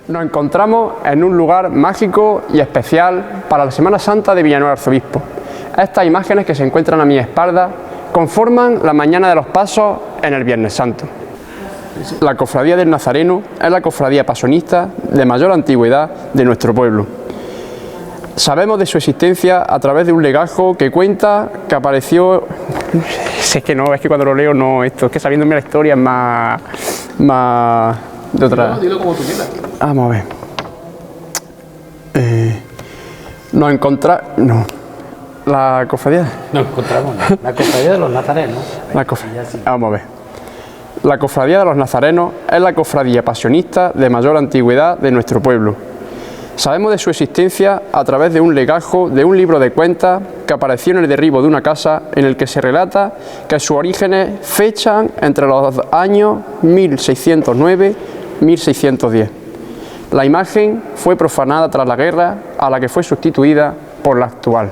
Nos encontramos en un lugar mágico y especial para la Semana Santa de Villanueva Arzobispo. Estas imágenes que se encuentran a mi espalda conforman la Mañana de los Pasos en el Viernes Santo. La Cofradía del Nazareno es la cofradía pasionista de mayor antigüedad de nuestro pueblo. Sabemos de su existencia a través de un legajo que cuenta que apareció... Es que cuando lo leo no, es que sabiéndome la historia es más de otra... Dilo como tú quieras. Vamos a ver. La cofradía... Nos encontramos, ¿no? La cofradía de los nazarenos. Vamos a ver. La Cofradía de los Nazarenos es la cofradía pasionista de mayor antigüedad de nuestro pueblo. Sabemos de su existencia a través de un legajo de un libro de cuentas que apareció en el derribo de una casa en el que se relata que sus orígenes fechan entre los años 1609 y 1610. La imagen fue profanada tras la guerra, a la que fue sustituida por la actual.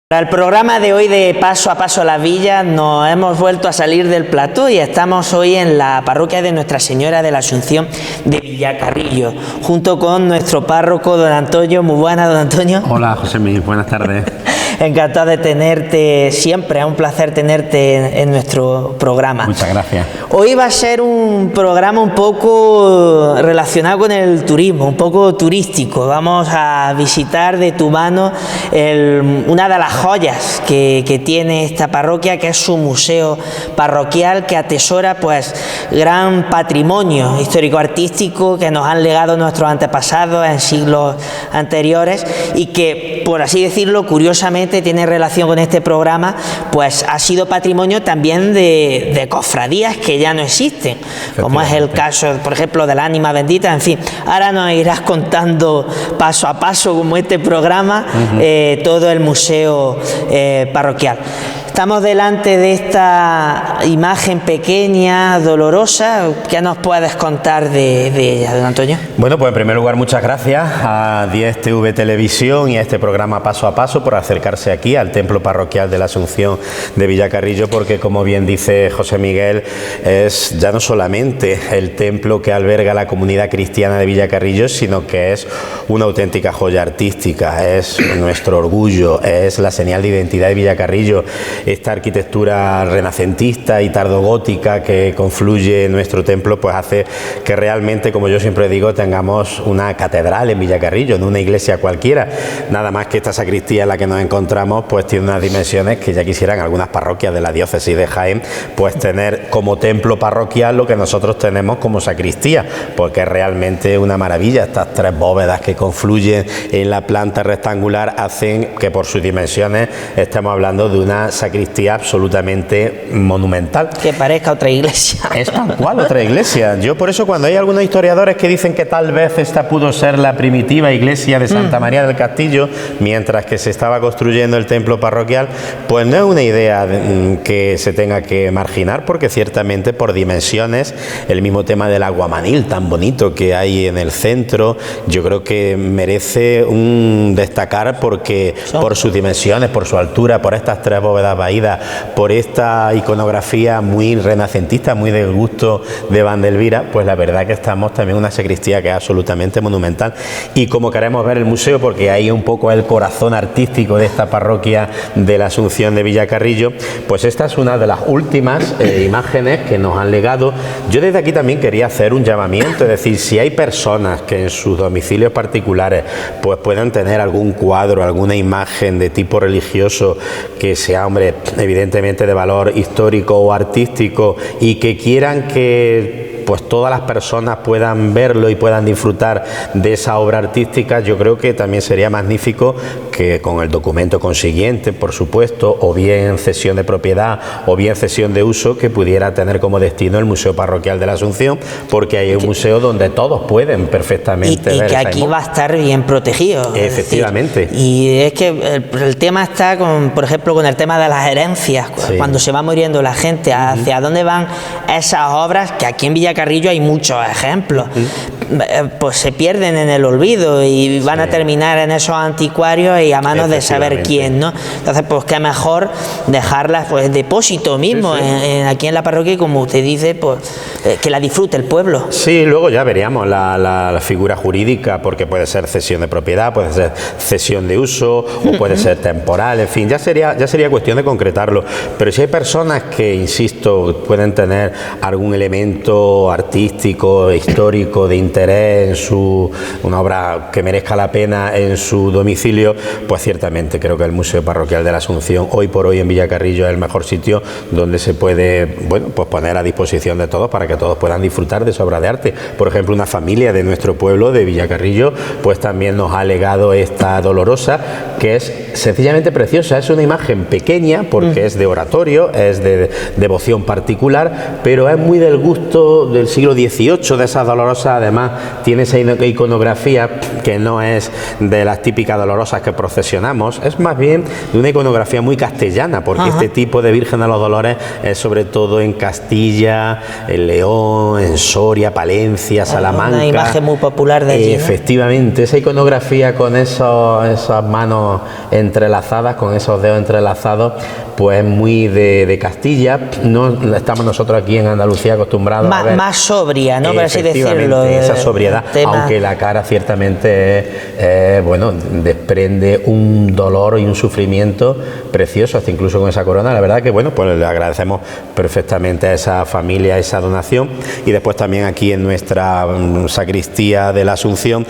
Para el programa de hoy de Paso a Paso a la Villa nos hemos vuelto a salir del plató y estamos hoy en la parroquia de Nuestra Señora de la Asunción de Villacarrillo, junto con nuestro párroco, don Antonio. Muy buenas, don Antonio. Hola, José Miguel, buenas tardes. Encantado de tenerte siempre, es un placer tenerte en nuestro programa. Muchas gracias. Hoy va a ser un programa un poco relacionado con el turismo, un poco turístico. Vamos a visitar de tu mano una de las joyas que tiene esta parroquia, que es su museo parroquial, que atesora pues gran patrimonio histórico-artístico que nos han legado nuestros antepasados en siglos anteriores y que, por así decirlo, curiosamente tiene relación con este programa, pues ha sido patrimonio también de cofradías que ya no existen, como es el caso, por ejemplo, de la Ánima Bendita. En fin, ahora nos irás contando paso a paso, como este programa, todo el museo parroquial. Estamos delante de esta imagen pequeña, dolorosa. ¿Qué nos puedes contar de ella, don Antonio? Bueno, pues en primer lugar, muchas gracias a 10 TV Televisión y a este programa Paso a Paso por acercarse aquí al Templo Parroquial de la Asunción de Villacarrillo, porque, como bien dice José Miguel, es ya no solamente el templo que alberga la comunidad cristiana de Villacarrillo, sino que es una auténtica joya artística, es nuestro orgullo, es la señal de identidad de Villacarrillo. Esta arquitectura renacentista y tardogótica que confluye en nuestro templo pues hace que realmente, como yo siempre digo, tengamos una catedral en Villacarrillo, no una iglesia cualquiera. Nada más que esta sacristía en la que nos encontramos pues tiene unas dimensiones que ya quisieran algunas parroquias de la diócesis de Jaén pues tener como templo parroquial lo que nosotros tenemos como sacristía, porque es realmente una maravilla. Estas tres bóvedas que confluyen en la planta rectangular hacen que por sus dimensiones estemos hablando de una sacristía absolutamente monumental. Que parezca otra iglesia. Es tal cual otra iglesia. Yo por eso, cuando hay algunos historiadores que dicen que tal vez esta pudo ser la primitiva iglesia de Santa María del Castillo, mientras que se estaba construyendo el templo parroquial, pues no es una idea que se tenga que marginar, porque ciertamente por dimensiones, el mismo tema del aguamanil tan bonito que hay en el centro, yo creo que merece un destacar, porque por sus dimensiones, por su altura, por estas tres bóvedas vaídas, por esta iconografía muy renacentista, muy del gusto de Vandelvira, pues la verdad que estamos también en una sacristía que es absolutamente monumental. Y como queremos ver el museo, porque ahí un poco el corazón artístico de esta parroquia de la Asunción de Villacarrillo, pues esta es una de las últimas imágenes que nos han legado. Yo desde aquí también quería hacer un llamamiento, es decir, si hay personas que en sus domicilios particulares pues puedan tener algún cuadro, alguna imagen de tipo religioso que sea, hombre, evidentemente de valor histórico o artístico, y que quieran que pues todas las personas puedan verlo y puedan disfrutar de esa obra artística, yo creo que también sería magnífico que con el documento consiguiente, por supuesto, o bien cesión de propiedad o bien cesión de uso, que pudiera tener como destino el Museo Parroquial de la Asunción, porque hay un museo donde todos pueden perfectamente ver. Y que aquí va a estar bien protegido. Efectivamente. Y es que el tema está, por ejemplo, con el tema de las herencias, sí. Cuando se va muriendo la gente, hacia dónde van esas obras, que aquí en Villacarrillo hay muchos ejemplos. pues se pierden en el olvido y van a terminar en esos anticuarios y a manos de saber quién, ¿no? Entonces, pues qué mejor dejarlas pues en depósito mismo, aquí en la parroquia, y como usted dice, pues que la disfrute el pueblo. Sí, luego ya veríamos la figura jurídica, porque puede ser cesión de propiedad, puede ser cesión de uso, o puede ser temporal, en fin, ya sería cuestión de concretarlo. Pero si hay personas que, insisto, pueden tener algún elemento artístico, histórico, de interés en una obra que merezca la pena en su domicilio, pues ciertamente creo que el Museo Parroquial de la Asunción, hoy por hoy en Villacarrillo, es el mejor sitio donde se puede, bueno, pues poner a disposición de todos para que todos puedan disfrutar de esa obra de arte. Por ejemplo, una familia de nuestro pueblo, de Villacarrillo, pues también nos ha legado esta Dolorosa, que es sencillamente preciosa. Es una imagen pequeña porque es de oratorio, es de devoción particular, pero es muy del gusto del siglo XVIII, de esas Dolorosas. Además tiene esa iconografía que no es de las típicas Dolorosas que procesionamos, es más bien de una iconografía muy castellana, porque este tipo de Virgen de los Dolores es sobre todo en Castilla, en León, en Soria, Palencia, Salamanca. Una imagen muy popular de allí, ¿no? Efectivamente, esa iconografía con esas manos entrelazadas, con esos dedos entrelazados, pues muy de Castilla. No estamos nosotros aquí en Andalucía acostumbrados a ver más sobria, ¿no? Por así decirlo. Esa sobriedad, aunque la cara ciertamente bueno, desprende un dolor y un sufrimiento precioso, hasta incluso con esa corona. La verdad que, bueno, pues le agradecemos perfectamente a esa familia esa donación. Y después también aquí en nuestra sacristía de la Asunción,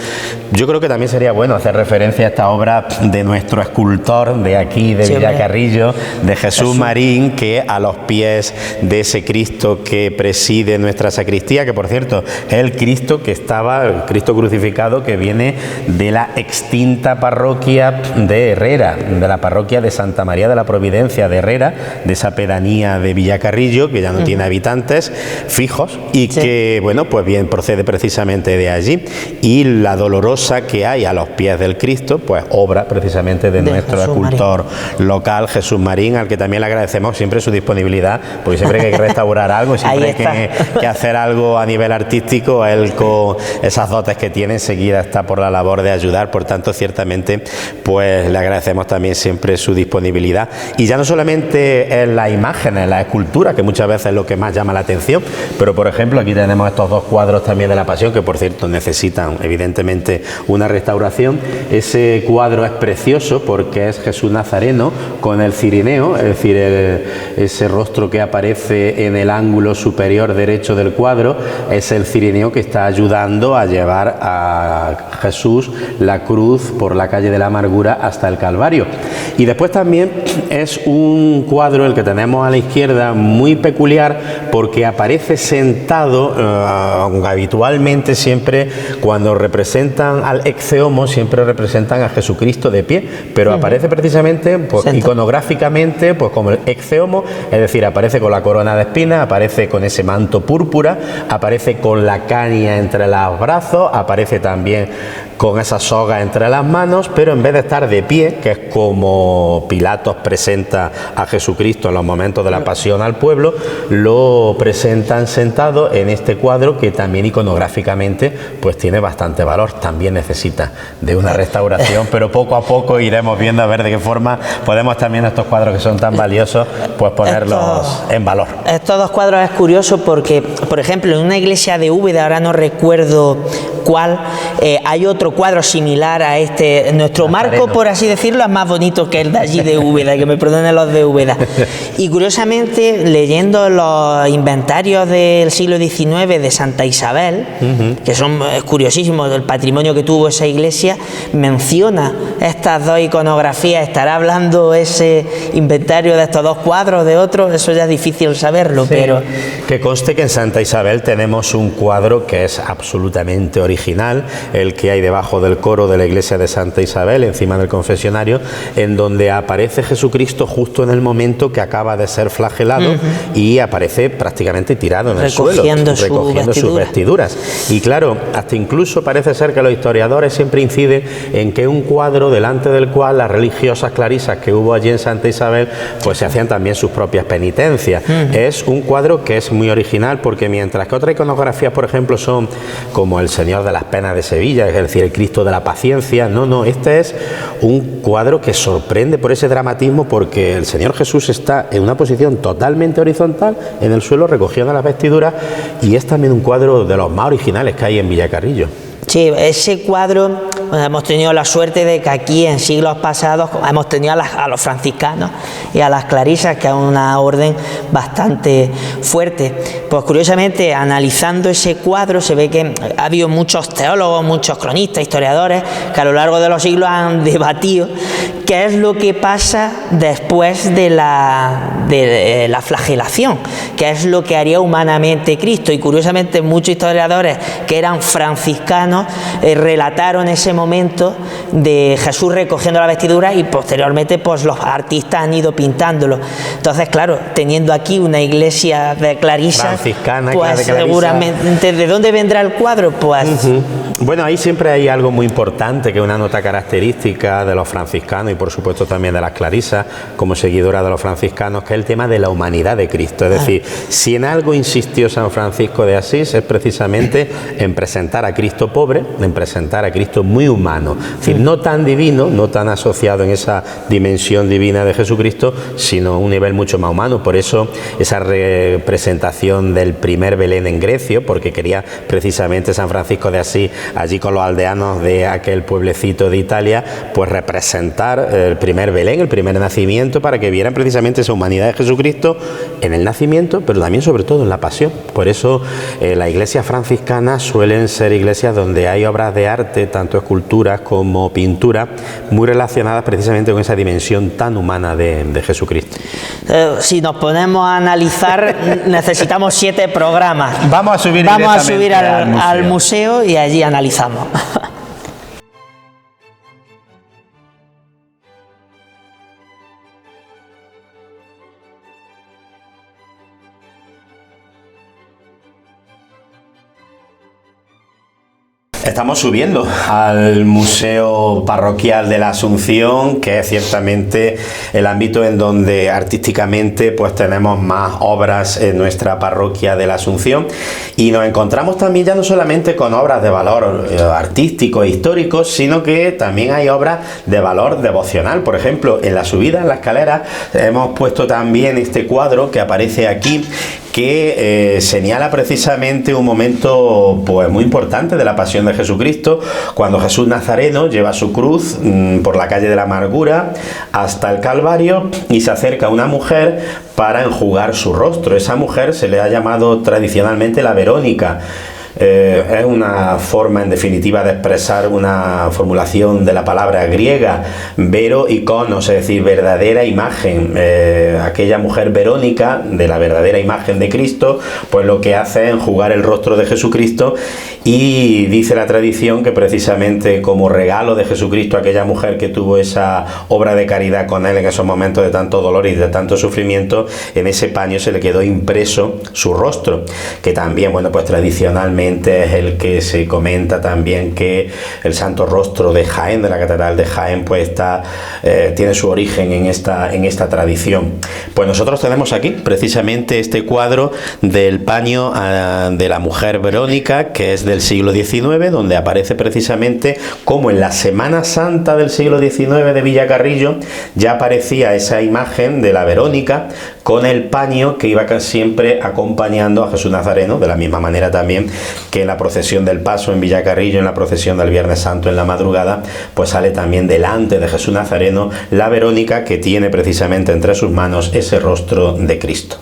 yo creo que también sería bueno hacer referencia a esta obra de nuestro escultor de aquí, de Villacarrillo, de Jesús Marín, que a los pies de ese Cristo que preside nuestra sacristía, que por cierto es el Cristo que estaba, el Cristo crucificado, que viene de la extinta parroquia de Herrera, de la parroquia de Santa María de la Providencia de Herrera, de esa pedanía de Villacarrillo, que ya no tiene habitantes fijos y que, bueno, pues bien procede precisamente de allí. Y la Dolorosa que hay a los pies del Cristo, pues obra precisamente de nuestro Jesús escultor local, Jesús Marín, al que también le agradecemos siempre su disponibilidad, porque siempre que hay que restaurar algo, siempre hay que hacer algo a nivel artístico, él con esas dotes que tiene, enseguida está por la labor de ayudar. Por tanto, ciertamente, pues le agradecemos también siempre su disponibilidad. Y ya no solamente en las imágenes, en la escultura, que muchas veces es lo que más llama la atención, pero por ejemplo aquí tenemos estos dos cuadros también de la Pasión, que por cierto necesitan evidentemente una restauración. Ese cuadro es precioso porque es Jesús Nazareno con el cirineo, es decir, ese rostro que aparece en el ángulo superior derecho del cuadro es el cirineo que está ayudando a llevar a Jesús la cruz por la calle de la Amargura hasta el Calvario. Y después también es un cuadro, el que tenemos a la izquierda, muy peculiar porque aparece sentado, habitualmente siempre cuando representan al Ecce Homo siempre representan a Jesucristo de pie, pero aparece precisamente pues, iconográficamente pues como el Ecce Homo, es decir, aparece con la corona de espinas, aparece con ese manto púrpura, aparece con la caña entre los brazos, aparece también con esa soga entre las manos, pero en vez de estar de pie, que es como Pilatos presenta a Jesucristo en los momentos de la pasión al pueblo, lo presentan sentado en este cuadro que también iconográficamente pues tiene bastante valor. También necesita de una restauración, pero poco a poco iremos viendo a ver de qué forma podemos también estos cuadros que son tan valiosos pues ponerlos en valor. Estos dos cuadros es curioso porque, por ejemplo, en una iglesia de Úbeda, ahora no recuerdo cuál, hay otro cuadro similar a este. Nuestro marco, por así decirlo, es más bonito que el de allí de Úbeda, que me perdonen los de Úbeda. Y curiosamente, leyendo los inventarios del siglo XIX de Santa Isabel, que son curiosísimos, el patrimonio que tuvo esa iglesia, menciona estas dos iconografías. ¿Estará hablando ese inventario de estos dos cuadros, de otros? Eso ya es difícil saberlo, pero... Que conste que en Santa Isabel tenemos un cuadro que es absolutamente original, el que hay debajo del coro de la iglesia de Santa Isabel, encima del confesionario, en donde aparece Jesucristo justo en el momento que acaba de ser flagelado y aparece prácticamente tirado en el suelo, recogiendo sus vestiduras. Y claro, hasta incluso parece ser que los historiadores siempre inciden en que un cuadro delante del cual las religiosas clarisas que hubo allí en Santa Isabel pues se hacían también sus propias penitencias. Es un cuadro que es muy original porque mientras que otras iconografías, por ejemplo, son como el Señor de las Penas de Sevilla, es decir, el Cristo de la Paciencia. No, este es un cuadro que sorprende por ese dramatismo, porque el Señor Jesús está en una posición totalmente horizontal en el suelo, recogiendo las vestiduras, y es también un cuadro de los más originales que hay en Villacarrillo. Sí, ese cuadro, hemos tenido la suerte de que aquí en siglos pasados hemos tenido a los franciscanos y a las clarisas, que es una orden bastante fuerte. Pues curiosamente, analizando ese cuadro, se ve que ha habido muchos teólogos, muchos cronistas, historiadores, que a lo largo de los siglos han debatido qué es lo que pasa después de la flagelación, qué es lo que haría humanamente Cristo. Y curiosamente, muchos historiadores que eran franciscanos relataron ese momento de Jesús recogiendo la vestidura, y posteriormente pues los artistas han ido pintándolo. Entonces, claro, teniendo aquí una iglesia de clarisas, franciscana, pues de clarisa, seguramente, ¿de dónde vendrá el cuadro? Pues bueno, ahí siempre hay algo muy importante, que es una nota característica de los franciscanos y por supuesto también de las clarisas, como seguidora de los franciscanos, que es el tema de la humanidad de Cristo. Es decir, si en algo insistió San Francisco de Asís, es precisamente en presentar a Cristo pobre, en presentar a Cristo muy humano, es decir, no tan divino, no tan asociado en esa dimensión divina de Jesucristo, sino un nivel mucho más humano. Por eso esa representación del primer Belén en Grecia, porque quería precisamente San Francisco de Asís, allí con los aldeanos de aquel pueblecito de Italia, pues representar el primer Belén, el primer nacimiento, para que vieran precisamente esa humanidad de Jesucristo en el nacimiento, pero también sobre todo en la pasión. Por eso las iglesias franciscanas suelen ser iglesias donde hay obras de arte, tanto esculturas como pintura, muy relacionadas precisamente con esa dimensión tan humana de Jesucristo. Si nos ponemos a analizar, necesitamos 7 programas. Vamos a subir al museo y allí analizamos. Estamos subiendo al Museo Parroquial de la Asunción, que es ciertamente el ámbito en donde artísticamente pues tenemos más obras en nuestra parroquia de la Asunción, y nos encontramos también ya no solamente con obras de valor artístico e histórico, sino que también hay obras de valor devocional. Por ejemplo, en la subida, en la escalera, hemos puesto también este cuadro que aparece aquí, que señala precisamente un momento pues muy importante de la pasión de Jesucristo, cuando Jesús Nazareno lleva su cruz por la calle de la Amargura hasta el Calvario, y se acerca una mujer para enjugar su rostro. Esa mujer se le ha llamado tradicionalmente la Verónica. Es una forma en definitiva de expresar una formulación de la palabra griega vero iconos, es decir, verdadera imagen. Aquella mujer Verónica, de la verdadera imagen de Cristo, pues lo que hace es enjugar el rostro de Jesucristo, y dice la tradición que precisamente como regalo de Jesucristo a aquella mujer que tuvo esa obra de caridad con él en esos momentos de tanto dolor y de tanto sufrimiento, en ese paño se le quedó impreso su rostro, que también, bueno, pues tradicionalmente es el que se comenta también que el Santo Rostro de Jaén, de la Catedral de Jaén, pues tiene su origen en esta tradición. Pues nosotros tenemos aquí precisamente este cuadro del paño de la mujer Verónica, que es del siglo XIX, donde aparece precisamente como en la Semana Santa del siglo XIX de Villacarrillo ya aparecía esa imagen de la Verónica con el paño que iba siempre acompañando a Jesús Nazareno, de la misma manera también que en la procesión del Paso en Villacarrillo, en la procesión del Viernes Santo en la madrugada, pues sale también delante de Jesús Nazareno la Verónica, que tiene precisamente entre sus manos ese rostro de Cristo.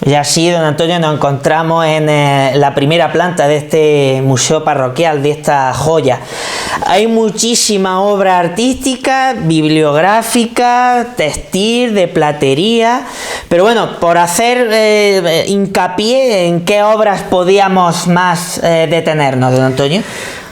Y así, don Antonio, nos encontramos en la primera planta de este museo parroquial, de esta joya. Hay muchísima obra artística, bibliográfica, textil, de platería, pero bueno, por hacer hincapié en qué obras podíamos más detenernos, don Antonio.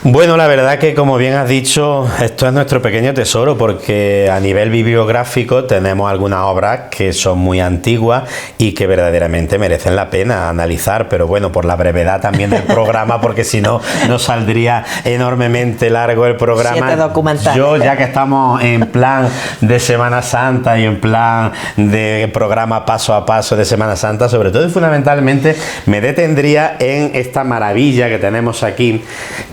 Bueno, la verdad que, como bien has dicho, esto es nuestro pequeño tesoro, porque a nivel bibliográfico tenemos algunas obras que son muy antiguas y que verdaderamente merecen la pena analizar, pero bueno, por la brevedad también del programa, porque si no, nos saldría enormemente largo el programa. 7 documentales. Yo, ya que estamos en plan de Semana Santa y en plan de programa paso a paso de Semana Santa, sobre todo y fundamentalmente me detendría en esta maravilla que tenemos aquí,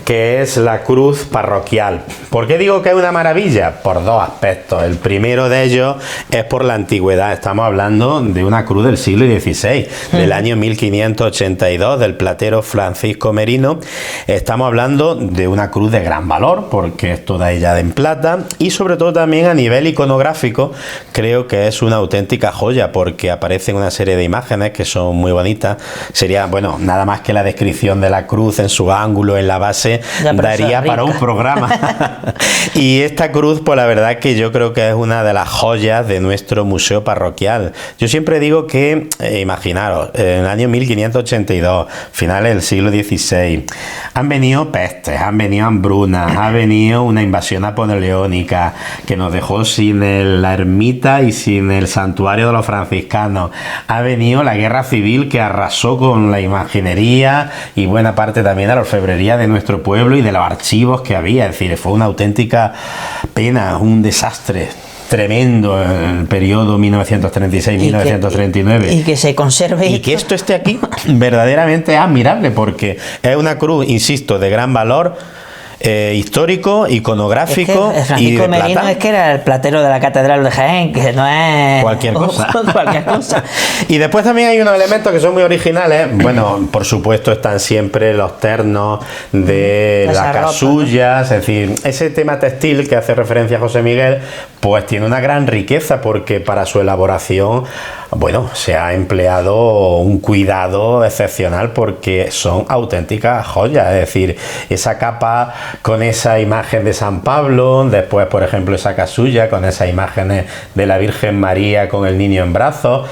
que es la cruz parroquial. ¿Por qué digo que es una maravilla? Por dos aspectos. El primero de ellos es por la antigüedad. Estamos hablando de una cruz del siglo XVI, del año 1582, del platero Francisco Merino. Estamos hablando de una cruz de gran valor, porque es toda ella en plata, y sobre todo también a nivel iconográfico creo que es una auténtica joya, porque aparecen una serie de imágenes que son muy bonitas. Sería, bueno, nada más que la descripción de la cruz en su ángulo, en la base, daría para un programa. Y esta cruz, pues la verdad que yo creo que es una de las joyas de nuestro museo parroquial. Yo siempre digo que, imaginaros, en el año 1582, finales del siglo XVI, han venido pestes, han venido hambrunas, ha venido una invasión napoleónica que nos dejó sin la ermita y sin el santuario de los franciscanos. Ha venido la guerra civil que arrasó con la imaginería y buena parte también de la orfebrería de nuestro pueblo y de los archivos que había. Es decir, fue una auténtica pena, un desastre tremendo en el periodo 1936-1939. Y que se conserve. Y que esto esté aquí verdaderamente es admirable, porque es una cruz, insisto, de gran valor histórico, iconográfico, es que y de Francisco Merino plata. es que era el platero de la Catedral de Jaén, que no es Cualquier cosa. cualquier cosa. Y después también hay unos elementos que son muy originales. Bueno, por supuesto están siempre los ternos de Esa las ropa, casullas, es decir, ese tema textil que hace referencia a José Miguel, pues tiene una gran riqueza, porque para su elaboración, bueno, se ha empleado un cuidado excepcional, porque son auténticas joyas. Es decir, esa capa con esa imagen de San Pablo, después, por ejemplo, esa casulla con esas imágenes de la Virgen María con el niño en brazos.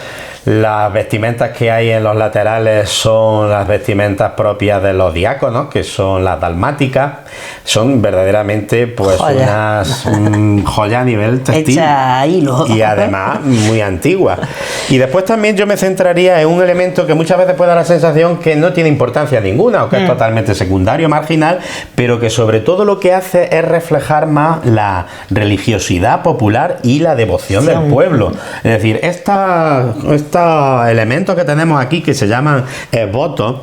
Las vestimentas que hay en los laterales son las vestimentas propias de los diáconos, que son las dalmáticas. Son verdaderamente, pues, Joya. unas joyas a nivel textil. Hecha a hilo. Y además muy antiguas. Y después también yo me centraría en un elemento que muchas veces puede dar la sensación que no tiene importancia ninguna, o que es totalmente secundario, marginal, pero que sobre todo lo que hace es reflejar más la religiosidad popular y la devoción del pueblo. Es decir, estos elementos que tenemos aquí, que se llaman votos,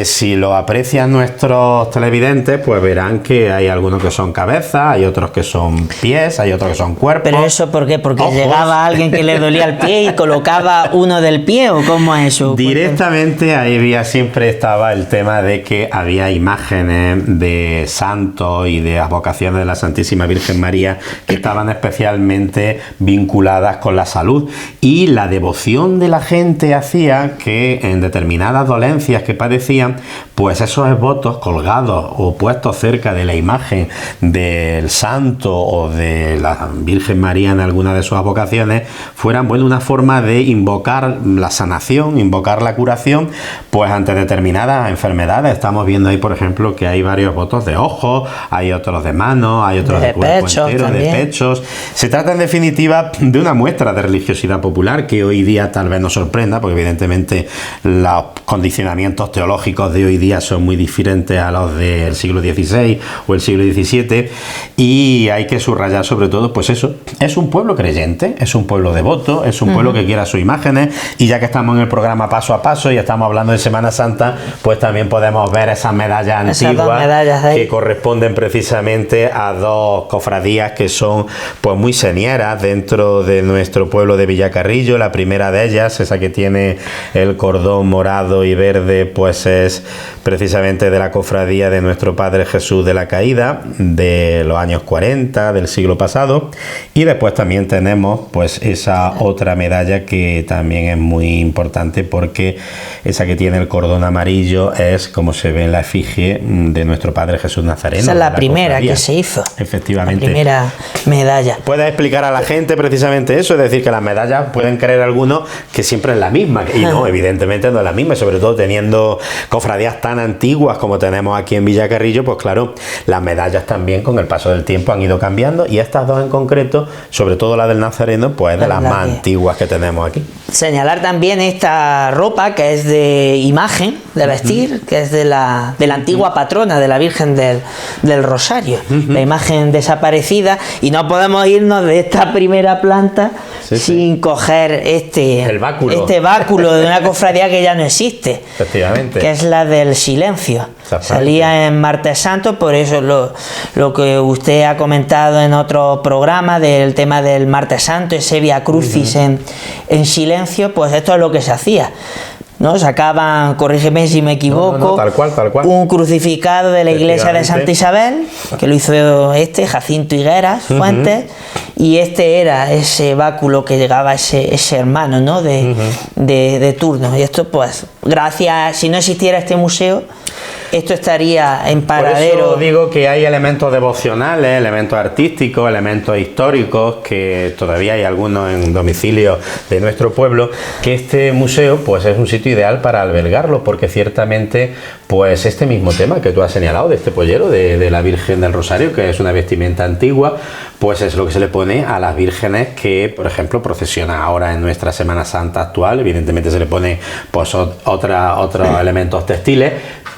si lo aprecian nuestros televidentes, pues verán que hay algunos que son cabezas, hay otros que son pies, hay otros que son cuerpos. ¿Pero eso por qué? ¿Porque ojos. llegaba alguien que le dolía el pie y colocaba uno del pie, o cómo es eso? Directamente ahí siempre estaba el tema de que había imágenes de santos y de advocaciones de la Santísima Virgen María que estaban especialmente vinculadas con la salud, y la devoción de la gente hacía que en determinadas dolencias que padecían, pues esos votos colgados o puestos cerca de la imagen del santo o de la Virgen María en alguna de sus advocaciones fueran, bueno, una forma de invocar la sanación, invocar la curación, pues ante determinadas enfermedades. Estamos viendo ahí, por ejemplo, que hay varios votos de ojos, hay otros de manos, hay otros de cuerpo entero, de pechos. Se trata, en definitiva, de una muestra de religiosidad popular que hoy día tal vez nos sorprenda, porque evidentemente los condicionamientos teológicos de hoy día son muy diferentes a los del siglo XVI o el siglo XVII, y hay que subrayar sobre todo, pues eso, es un pueblo creyente, es un pueblo devoto, es un pueblo que quiera sus imágenes, y ya que estamos en el programa Paso a Paso y estamos hablando de Semana Santa, pues también podemos ver esas medallas antiguas que corresponden precisamente a dos cofradías que son, pues, muy señeras dentro de nuestro pueblo de Villacarrillo. La primera de ellas medallas, esa que tiene el cordón morado y verde, pues es precisamente de la cofradía de nuestro Padre Jesús de la Caída, de los años 40 del siglo pasado. Y después también tenemos pues esa otra medalla que también es muy importante, porque esa que tiene el cordón amarillo es, como se ve en la efigie, de nuestro Padre Jesús Nazareno. Esa es la primera cofradía que se hizo. Efectivamente. La primera medalla. ¿Puedes explicar a la gente precisamente eso? Es decir, que las medallas pueden creer algunos que siempre es la misma, y no, evidentemente no es la misma, y sobre todo teniendo cofradías tan antiguas como tenemos aquí en Villacarrillo, pues claro, las medallas también con el paso del tiempo han ido cambiando, y estas dos en concreto, sobre todo la del Nazareno, pues es de las más antiguas que tenemos aquí. Señalar también esta ropa que es de imagen de vestir, que es de la antigua patrona de la Virgen del Rosario, la imagen desaparecida, y no podemos irnos de esta primera planta sin coger este báculo de una cofradía que ya no existe, efectivamente, que es la del silencio. Salía en Martes Santo, por eso lo que usted ha comentado en otro programa del tema del Martes Santo, ese Via Crucis en silencio, pues esto es lo que se hacía, ¿no? Sacaban, corrígeme si me equivoco, tal cual. Un crucificado de la iglesia de Santa Isabel, que lo hizo Jacinto Higueras Fuentes, y este era ese báculo que llegaba ese hermano, ¿no? de turno. Y esto, pues, gracias, si no existiera este museo, esto estaría en paradero. Por eso digo que hay elementos devocionales, elementos artísticos, elementos históricos, que todavía hay algunos en domicilio de nuestro pueblo, que este museo pues es un sitio ideal para albergarlo, porque ciertamente pues este mismo tema que tú has señalado de este pollero de la Virgen del Rosario, que es una vestimenta antigua, pues es lo que se le pone a las vírgenes que, por ejemplo, procesionan ahora en nuestra Semana Santa actual. Evidentemente se le pone pues otros elementos textiles,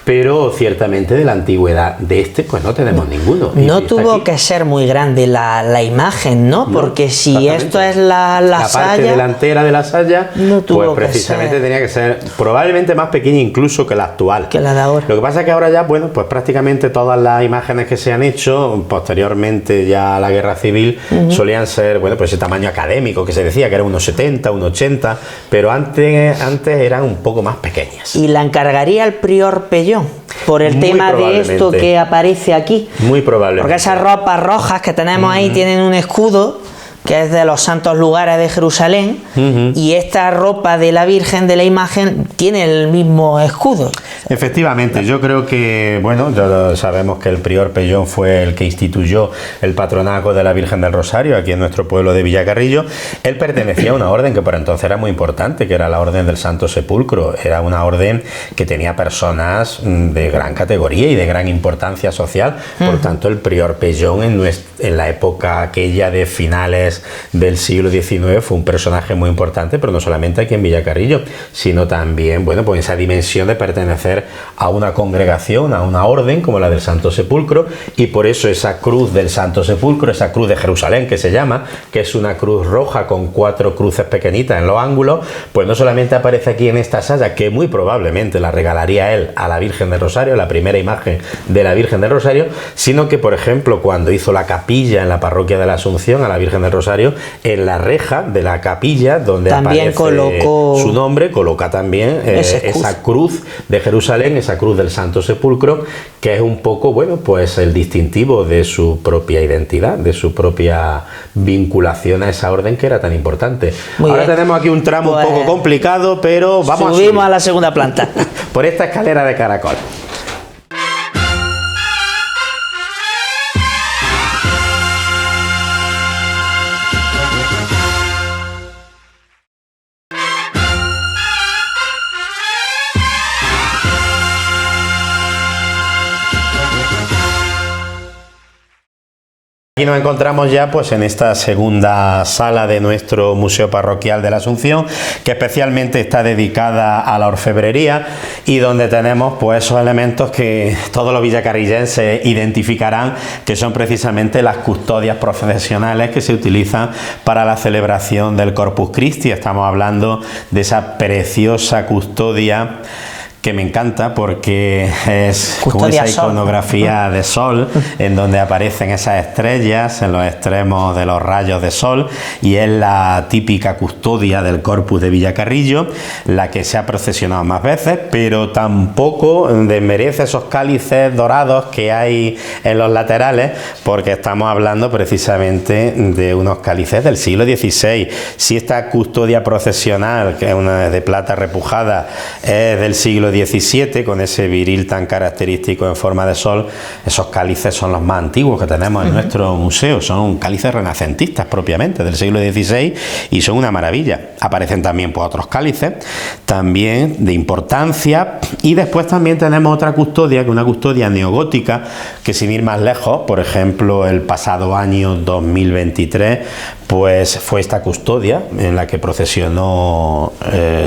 pero ciertamente de la antigüedad de este pues no tenemos ninguno. No tuvo que ser muy grande la imagen, ¿no? Porque si esto es la parte saya delantera de la saya, no tuvo pues precisamente tenía que ser probablemente más pequeña incluso que la actual. Que la de ahora. Lo que pasa es que ahora ya, bueno, pues prácticamente todas las imágenes que se han hecho posteriormente ya a la Guerra Civil solían ser, bueno, pues ese tamaño académico que se decía, que era unos 70, unos 80, pero antes eran un poco más pequeñas. Y la encargaría el prior Pellón, por el tema de esto que aparece aquí. Muy probablemente. Porque esas ropas rojas que tenemos ahí tienen un escudo que es de los santos lugares de Jerusalén, y esta ropa de la Virgen de la imagen tiene el mismo escudo. Efectivamente, yo creo que, bueno, ya sabemos que el prior Pellón fue el que instituyó el patronato de la Virgen del Rosario aquí en nuestro pueblo de Villacarrillo. Él pertenecía a una orden que por entonces era muy importante, que era la Orden del Santo Sepulcro. Era una orden que tenía personas de gran categoría y de gran importancia social. Por tanto, el prior Pellón en la época aquella de finales del siglo XIX fue un personaje muy importante, pero no solamente aquí en Villacarrillo, sino también, bueno, pues esa dimensión de pertenecer a una congregación, a una orden como la del Santo Sepulcro, y por eso esa cruz del Santo Sepulcro, esa cruz de Jerusalén que se llama, que es una cruz roja con 4 cruces pequeñitas en los ángulos, pues no solamente aparece aquí en esta saya, que muy probablemente la regalaría él a la Virgen del Rosario, la primera imagen de la Virgen del Rosario, sino que, por ejemplo, cuando hizo la capilla en la parroquia de la Asunción a la Virgen del Rosario, en la reja de la capilla donde también aparece colocó su nombre, coloca también esa cruz de Jerusalén, esa cruz del Santo Sepulcro, que es un poco, bueno, pues el distintivo de su propia identidad, de su propia vinculación a esa orden que era tan importante. Ahora tenemos aquí un tramo un poco complicado, pero vamos subimos a la segunda planta por esta escalera de caracol. Aquí nos encontramos ya pues en esta segunda sala de nuestro Museo Parroquial de la Asunción, que especialmente está dedicada a la orfebrería y donde tenemos pues esos elementos que todos los villacarrillenses identificarán, que son precisamente las custodias profesionales que se utilizan para la celebración del Corpus Christi. Estamos hablando de esa preciosa custodia que me encanta porque es como Custodia esa sol. iconografía de sol en donde aparecen esas estrellas en los extremos de los rayos de sol, y es la típica custodia del Corpus de Villacarrillo, la que se ha procesionado más veces, pero tampoco desmerece esos cálices dorados que hay en los laterales, porque estamos hablando precisamente de unos cálices del siglo XVI. Si esta custodia procesional, que es una de plata repujada, es del siglo XVII, con ese viril tan característico en forma de sol, esos cálices son los más antiguos que tenemos en nuestro museo. Son cálices renacentistas propiamente del siglo XVI y son una maravilla. Aparecen también pues, otros cálices también de importancia, y después también tenemos otra custodia, que es una custodia neogótica, que sin ir más lejos, por ejemplo el pasado año 2023 pues fue esta custodia en la que procesionó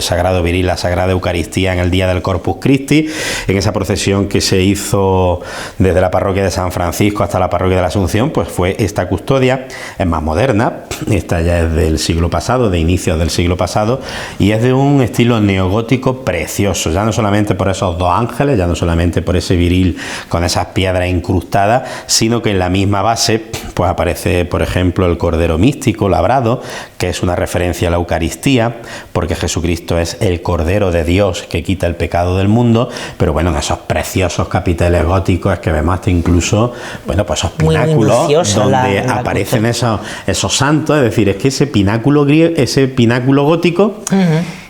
Sagrado Viril, la Sagrada Eucaristía en el día del Corpus Christi, en esa procesión que se hizo desde la parroquia de San Francisco hasta la parroquia de la Asunción. Pues fue esta custodia, es más moderna, esta ya es del siglo pasado, de inicios del siglo pasado, y es de un estilo neogótico precioso, ya no solamente por esos dos ángeles, ya no solamente por ese viril con esas piedras incrustadas, sino que en la misma base pues aparece, por ejemplo, el Cordero Místico labrado, que es una referencia a la Eucaristía, porque Jesucristo es el Cordero de Dios que quita el pecado del mundo. Pero bueno, en esos preciosos capiteles góticos es que vemos hasta incluso, bueno, pues esos pináculos donde aparecen esos santos. Es decir, es que ese pináculo gótico,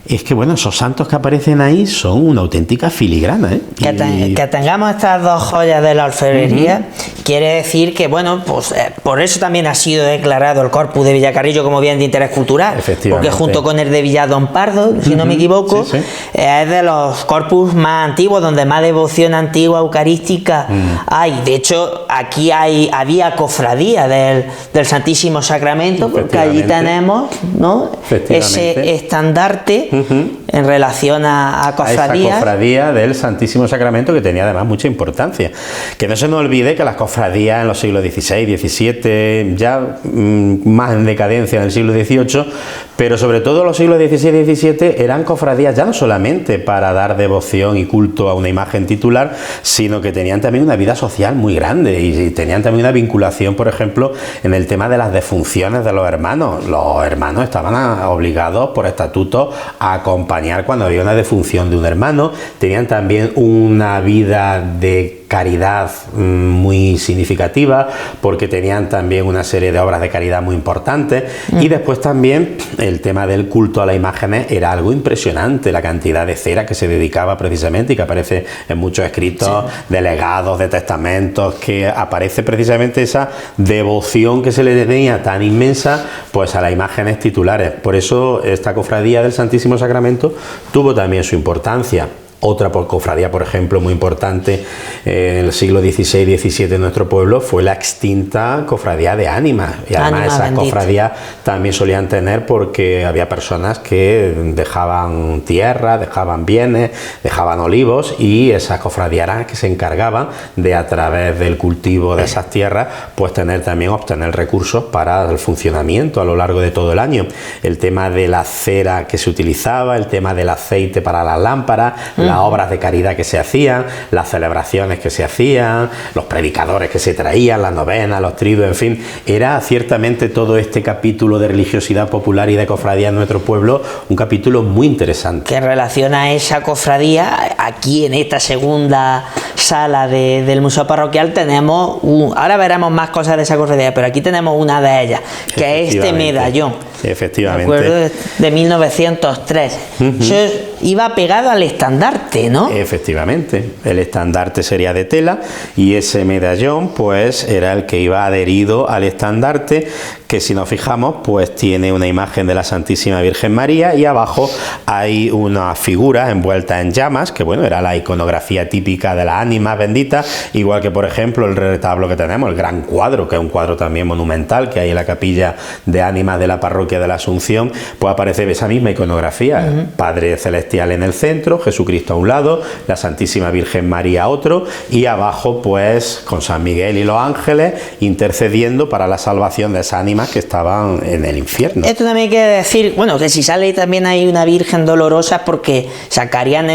es que bueno, esos santos que aparecen ahí son una auténtica filigrana, ¿eh? Que tengamos estas dos joyas de la orfebrería quiere decir que, bueno, pues por eso también ha sido declarado el Corpus de Villacarrillo como bien de interés cultural, porque junto con el de Villadón Pardo, si no me equivoco, es de los corpus más antiguos, donde más devoción antigua eucarística hay. De hecho, aquí había cofradía del Santísimo Sacramento, porque allí tenemos, ¿no?, ese estandarte en relación a cofradías. Esa cofradía del Santísimo Sacramento, que tenía además mucha importancia. Que no se nos olvide que las cofradías en los siglos XVI, XVII, ya más en decadencia en el siglo XVIII, pero sobre todo los siglos XVI y XVII eran cofradías ya no solamente para dar devoción y culto a una imagen titular, sino que tenían también una vida social muy grande y tenían también una vinculación, por ejemplo, en el tema de las defunciones de los hermanos. Los hermanos estaban obligados por estatuto a acompañar cuando había una defunción de un hermano. Tenían también una vida de caridad muy significativa, porque tenían también una serie de obras de caridad muy importantes. Y después también el tema del culto a las imágenes era algo impresionante, la cantidad de cera que se dedicaba precisamente, y que aparece en muchos escritos de legados, de testamentos, que aparece precisamente esa devoción que se le tenía tan inmensa pues a las imágenes titulares. Por eso esta cofradía del Santísimo Sacramento tuvo también su importancia. Otra cofradía, por ejemplo, muy importante en el siglo XVI y XVII en nuestro pueblo fue la extinta cofradía de Ánimas. Y además esas cofradías también solían tener, porque había personas que dejaban tierra, dejaban bienes, dejaban olivos, y esas cofradías eran las que se encargaban de, a través del cultivo de esas tierras, pues obtener recursos para el funcionamiento a lo largo de todo el año. El tema de la cera que se utilizaba, el tema del aceite para las lámparas, las obras de caridad que se hacían, las celebraciones que se hacían, los predicadores que se traían, las novenas, los triduos, en fin, era ciertamente todo este capítulo de religiosidad popular y de cofradía en nuestro pueblo un capítulo muy interesante. Que en relación a esa cofradía, aquí en esta segunda sala del Museo Parroquial tenemos, ahora veremos más cosas de esa cofradía, pero aquí tenemos una de ellas, que es este medallón. Efectivamente. Me acuerdo de 1903. Eso iba pegado al estandarte, ¿no? Efectivamente. El estandarte sería de tela, y ese medallón pues era el que iba adherido al estandarte, que si nos fijamos pues tiene una imagen de la Santísima Virgen María, y abajo hay una figura envuelta en llamas, que bueno, era la iconografía típica de las ánimas benditas, igual que por ejemplo el retablo que tenemos, el gran cuadro, que es un cuadro también monumental que hay en la capilla de ánimas de la parroquia de la Asunción, pues aparece esa misma iconografía, Padre Celestial en el centro, Jesucristo a un lado, la Santísima Virgen María a otro, y abajo pues con San Miguel y los ángeles intercediendo para la salvación de esas ánimas almas que estaban en el infierno. Esto también hay que decir, bueno, que si sale también hay una Virgen dolorosa, porque sacarían...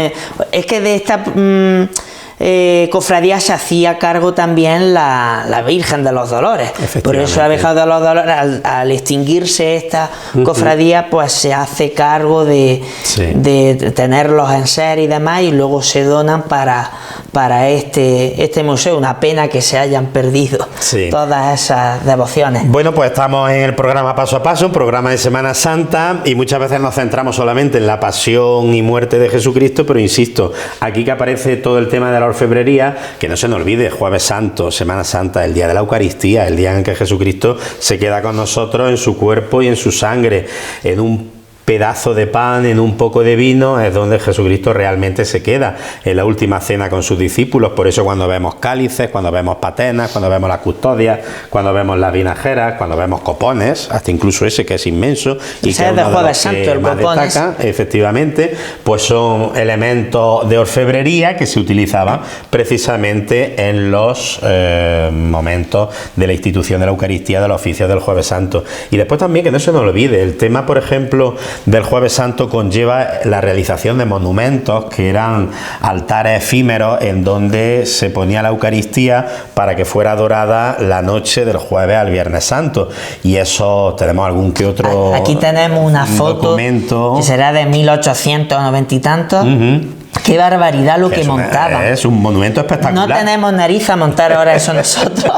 Es que de esta... cofradía se hacía cargo también la Virgen de los Dolores. Por eso la Virgen de los Dolores, al extinguirse esta cofradía, pues se hace cargo de tenerlos en ser y demás, y luego se donan para este museo. Una pena que se hayan perdido todas esas devociones. Bueno, pues estamos en el programa Paso a Paso, un programa de Semana Santa, y muchas veces nos centramos solamente en la pasión y muerte de Jesucristo, pero insisto, aquí que aparece todo el tema de la orfebrería, que no se nos olvide, Jueves Santo, Semana Santa, el día de la Eucaristía, el día en que Jesucristo se queda con nosotros en su cuerpo y en su sangre, en un pedazo de pan, en un poco de vino, es donde Jesucristo realmente se queda en la última cena con sus discípulos. Por eso cuando vemos cálices, cuando vemos patenas, cuando vemos las custodias, cuando vemos las vinajeras, cuando vemos copones, hasta incluso ese que es inmenso y que es uno de los que más destaca, efectivamente, pues son elementos de orfebrería que se utilizaban precisamente en los momentos de la institución de la Eucaristía, de los oficios del Jueves Santo. Y después también, que no se nos olvide, el tema, por ejemplo, del Jueves Santo conlleva la realización de monumentos que eran altares efímeros en donde se ponía la Eucaristía para que fuera adorada la noche del jueves al Viernes Santo, y eso tenemos algún que otro aquí tenemos una foto documento que será de 1890 y tantos. Qué barbaridad lo que montaban. Es un monumento espectacular. No tenemos nariz a montar ahora eso nosotros.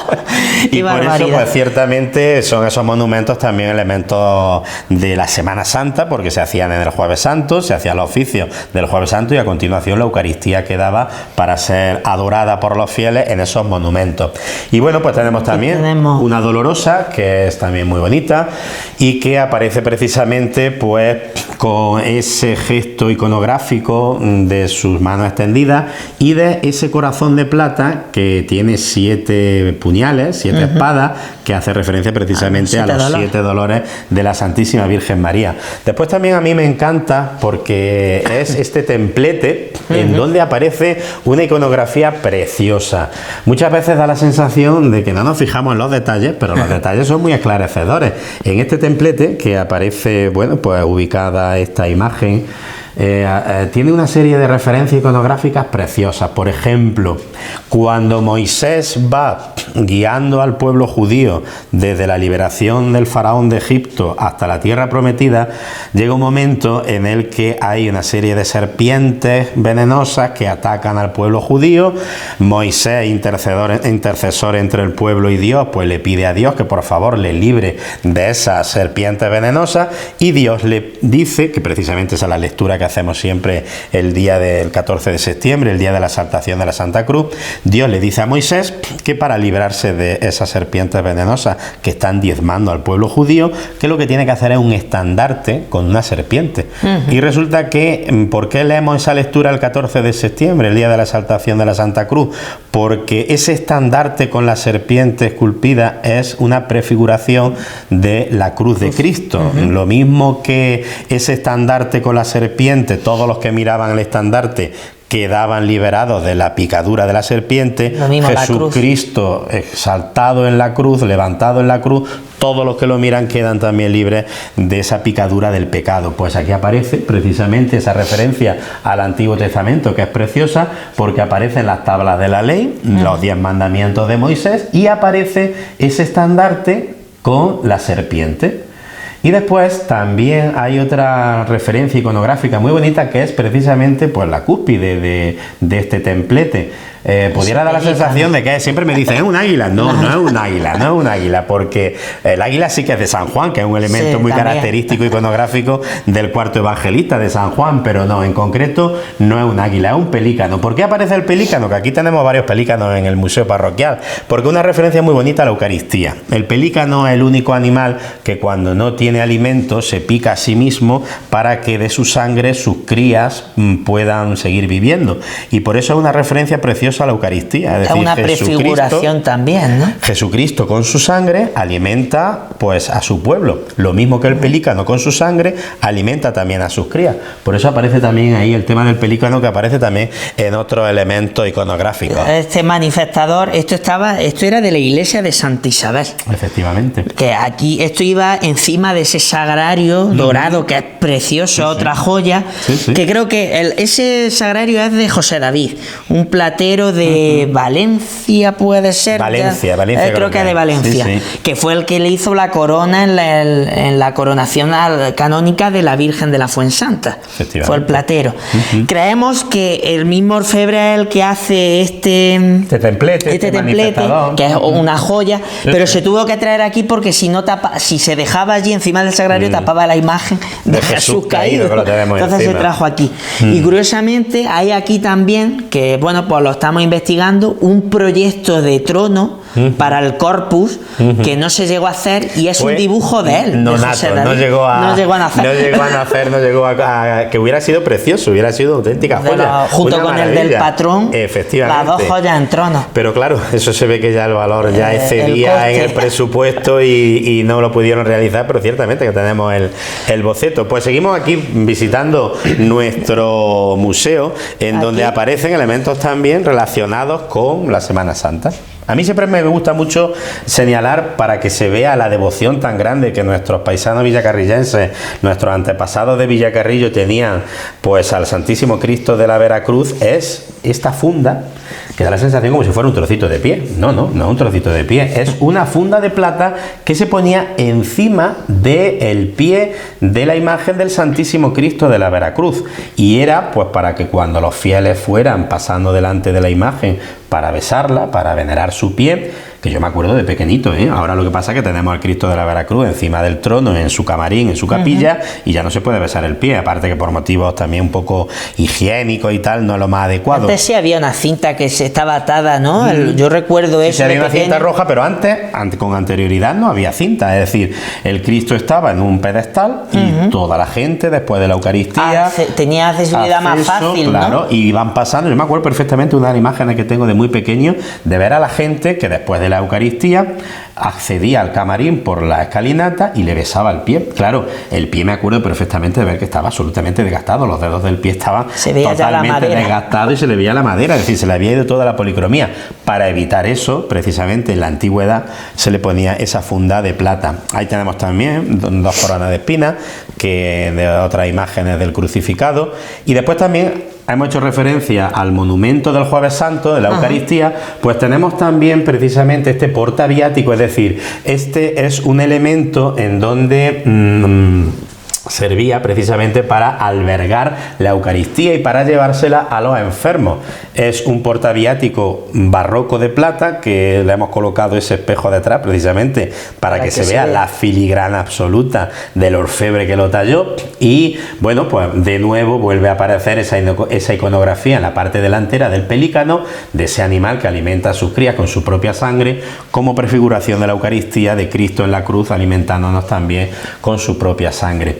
Y por eso, pues ciertamente son esos monumentos también elementos de la Semana Santa, porque se hacían en el Jueves Santo, se hacía el oficio del Jueves Santo, y a continuación la Eucaristía quedaba para ser adorada por los fieles en esos monumentos. Y bueno, pues tenemos también una dolorosa, que es también muy bonita, y que aparece precisamente pues con ese gesto iconográfico de sus manos extendidas y de ese corazón de plata que tiene 7 puñales, 7 espadas, que hace referencia precisamente a los 7 dolores de la Santísima Virgen María. Después también a mí me encanta porque es este templete en donde aparece una iconografía preciosa. Muchas veces da la sensación de que no nos fijamos en los detalles, pero los detalles son muy esclarecedores. En este templete que aparece, bueno, pues ubicada esta imagen, tiene una serie de referencias iconográficas preciosas. Por ejemplo, cuando Moisés va guiando al pueblo judío desde la liberación del faraón de Egipto hasta la tierra prometida, llega un momento en el que hay una serie de serpientes venenosas que atacan al pueblo judío. Moisés, intercesor entre el pueblo y Dios, pues le pide a Dios que por favor le libre de esas serpientes venenosas, y Dios le dice, que precisamente esa es la lectura que hacemos siempre el día del 14 de septiembre, el día de la exaltación de la Santa Cruz, Dios le dice a Moisés que para librarse de esas serpientes venenosas que están diezmando al pueblo judío, que lo que tiene que hacer es un estandarte con una serpiente. Y resulta que, ¿por qué leemos esa lectura el 14 de septiembre, el día de la exaltación de la Santa Cruz? Porque ese estandarte con la serpiente esculpida es una prefiguración de la cruz de Cristo. Lo mismo que ese estandarte con la serpiente, todos los que miraban el estandarte quedaban liberados de la picadura de la serpiente. Jesucristo exaltado en la cruz, levantado en la cruz, todos los que lo miran quedan también libres de esa picadura del pecado. Pues aquí aparece precisamente esa referencia al Antiguo Testamento, que es preciosa porque aparecen las tablas de la ley, los 10 mandamientos de Moisés, y aparece ese estandarte con la serpiente. Y después también hay otra referencia iconográfica muy bonita, que es precisamente pues la cúspide de este templete. Pudiera dar la sensación de que siempre me dicen, ¿es un águila? No, no es un águila, no es un águila, porque el águila sí que es de San Juan, que es un elemento muy característico iconográfico del cuarto evangelista de San Juan, pero no, en concreto no es un águila, es un pelícano. ¿Por qué aparece el pelícano? Que aquí tenemos varios pelícanos en el museo parroquial, porque es una referencia muy bonita a la Eucaristía. El pelícano es el único animal que cuando no tiene alimento se pica a sí mismo para que de su sangre sus crías puedan seguir viviendo, y por eso es una referencia preciosa maravillosa la Eucaristía. Es decir, una prefiguración también, ¿no? Jesucristo con su sangre alimenta pues a su pueblo. Lo mismo que el pelícano con su sangre alimenta también a sus crías. Por eso aparece también ahí el tema del pelícano, que aparece también en otros elementos iconográficos. Este manifestador, esto era de la iglesia de Santa Isabel. Efectivamente. Que aquí esto iba encima de ese sagrario dorado, que es precioso, otra joya, que creo que ese sagrario es de José David, un platero de Valencia, puede ser. Valencia, creo que es de Valencia, que fue el que le hizo la corona en la coronación canónica de la Virgen de la Fuensanta. Fue el platero. Creemos que el mismo orfebre es el que hace este templete, que es una joya, pero se tuvo que traer aquí porque si se dejaba allí encima del sagrario tapaba la imagen de Jesús caído. Entonces se trajo aquí. Y curiosamente hay aquí también, que bueno, pues lo estamos investigando, un proyecto de trono para el Corpus que no se llegó a hacer, y es un dibujo de él. No llegó a nacer. Que hubiera sido precioso, hubiera sido auténtica joya. Junto con el del patrón, efectivamente. las dos joyas en trono. Pero claro, eso se ve que ya el valor ya excedía en el presupuesto y no lo pudieron realizar, pero ciertamente que tenemos el boceto. Pues seguimos aquí visitando nuestro museo, donde aparecen elementos también relacionados con la Semana Santa. A mí siempre me gusta mucho señalar, para que se vea la devoción tan grande que nuestros paisanos villacarrillenses, nuestros antepasados de Villacarrillo tenían pues al Santísimo Cristo de la Veracruz, es esta funda que da la sensación como si fuera un trocito de pie. No es un trocito de pie, es una funda de plata que se ponía encima del pie de la imagen del Santísimo Cristo de la Veracruz, y era pues para que cuando los fieles fueran pasando delante de la imagen para besarla, para venerar su pie, que yo me acuerdo de pequeñito, ahora lo que pasa es que tenemos al Cristo de la Veracruz encima del trono, en su camarín, en su capilla, y ya no se puede besar el pie, aparte que por motivos también un poco higiénicos y tal, no es lo más adecuado. Antes sí había una cinta que se estaba atada, ¿no? Yo recuerdo eso. Sí, había una cinta roja, pero antes, con anterioridad, no había cinta, es decir, el Cristo estaba en un pedestal y toda la gente, después de la Eucaristía, tenía accesibilidad más fácil, claro, ¿no? Y iban pasando. Yo me acuerdo perfectamente una de las imágenes que tengo de muy pequeño, de ver a la gente que después de la Eucaristía accedía al camarín por la escalinata y le besaba el pie. Claro, el pie me acuerdo perfectamente de ver que estaba absolutamente desgastado, los dedos del pie estaban totalmente desgastados y se le veía la madera, es decir, se le había ido toda la policromía. Para evitar eso, precisamente en la antigüedad se le ponía esa funda de plata. Ahí tenemos también dos coronas de espinas, que de otras imágenes del crucificado, y después también hemos hecho referencia al monumento del Jueves Santo, de la Eucaristía, pues tenemos también precisamente este portaviático, es decir, este es un elemento en donde servía precisamente para albergar la Eucaristía y para llevársela a los enfermos. Es un portaviático barroco de plata que le hemos colocado ese espejo detrás precisamente para que se vea la filigrana absoluta del orfebre que lo talló, y bueno, pues de nuevo vuelve a aparecer esa iconografía en la parte delantera del pelícano, de ese animal que alimenta a sus crías con su propia sangre, como prefiguración de la Eucaristía, de Cristo en la cruz alimentándonos también con su propia sangre.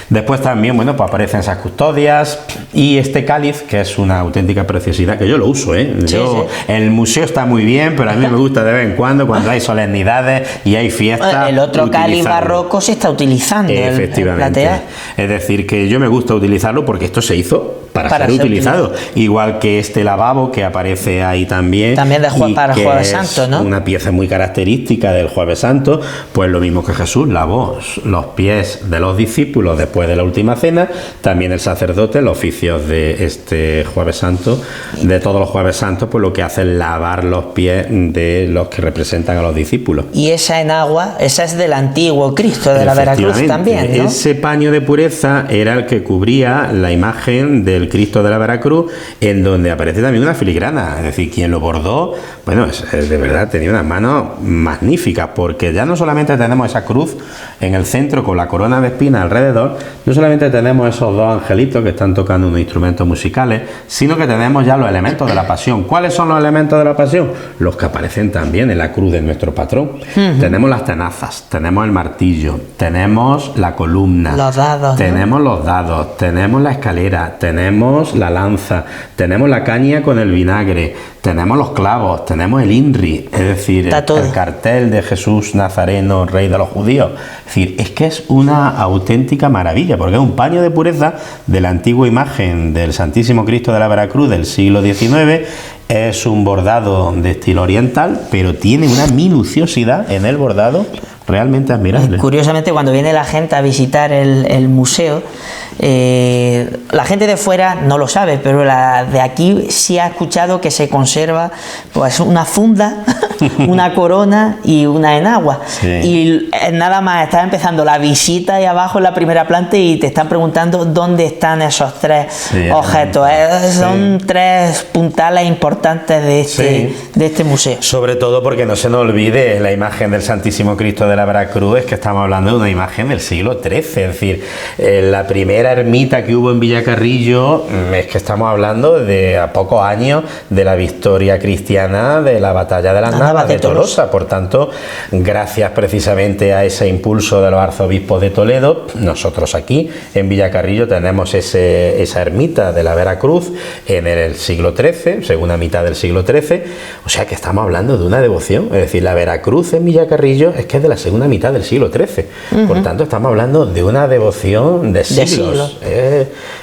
Después también, bueno, pues aparecen esas custodias y este cáliz, que es una auténtica preciosidad, que yo lo uso, El museo está muy bien, pero a mí me gusta de vez en cuando hay solemnidades y hay fiestas. El otro cáliz barroco se está utilizando. Efectivamente. Es decir, que yo me gusta utilizarlo porque esto se hizo para ser utilizado. Igual que este lavabo que aparece ahí también. También para el Jueves Santo, ¿no? Una pieza muy característica del Jueves Santo, pues lo mismo que Jesús lavó los pies de los discípulos después de la última cena, también el sacerdote, los oficios de este Jueves Santo, de todos los Jueves Santos, pues lo que hace es lavar los pies de los que representan a los discípulos. Y esa en agua, esa es del antiguo Cristo de la Veracruz también, ¿no? Ese paño de pureza era el que cubría la imagen del Cristo de la Veracruz, en donde aparece también una filigrana, es decir, quien lo bordó, bueno, de verdad tenía unas manos magníficas, porque ya no solamente tenemos esa cruz en el centro con la corona de espinas alrededor, no solamente tenemos esos dos angelitos que están tocando unos instrumentos musicales, sino que tenemos ya los elementos de la pasión. ¿Cuáles son los elementos de la pasión? Los que aparecen también en la cruz de nuestro patrón. Tenemos las tenazas, tenemos el martillo, tenemos la columna, los dados, tenemos los dados, tenemos la escalera, tenemos tenemos la lanza, tenemos la caña con el vinagre, tenemos los clavos, tenemos el INRI, es decir, el cartel de Jesús Nazareno, Rey de los Judíos. Es decir, es que es una auténtica maravilla, porque es un paño de pureza de la antigua imagen del Santísimo Cristo de la Veracruz del siglo XIX. Es un bordado de estilo oriental, pero tiene una minuciosidad en el bordado realmente admirable. Curiosamente, cuando viene la gente a visitar el museo, la gente de fuera no lo sabe, pero la de aquí sí ha escuchado que se conserva pues una funda, una corona y una enagua. Sí. Y nada más está empezando la visita ahí abajo en la primera planta y te están preguntando dónde están esos tres objetos. Son tres puntales importantes de este museo. Sobre todo porque no se nos olvide la imagen del Santísimo Cristo de la Veracruz, es que estamos hablando de una imagen del siglo XIII, es decir, la primera ermita que hubo en Villacarrillo, es que estamos hablando de a pocos años de la victoria cristiana de la batalla de las Navas de Tolosa. Por tanto, gracias precisamente a ese impulso de los arzobispos de Toledo, nosotros aquí en Villacarrillo tenemos esa ermita de la Veracruz en el siglo XIII, segunda mitad del siglo XIII, o sea que estamos hablando de una devoción, es decir, la Veracruz en Villacarrillo es que es de la segunda mitad del siglo XIII, por tanto estamos hablando de una devoción de siglos.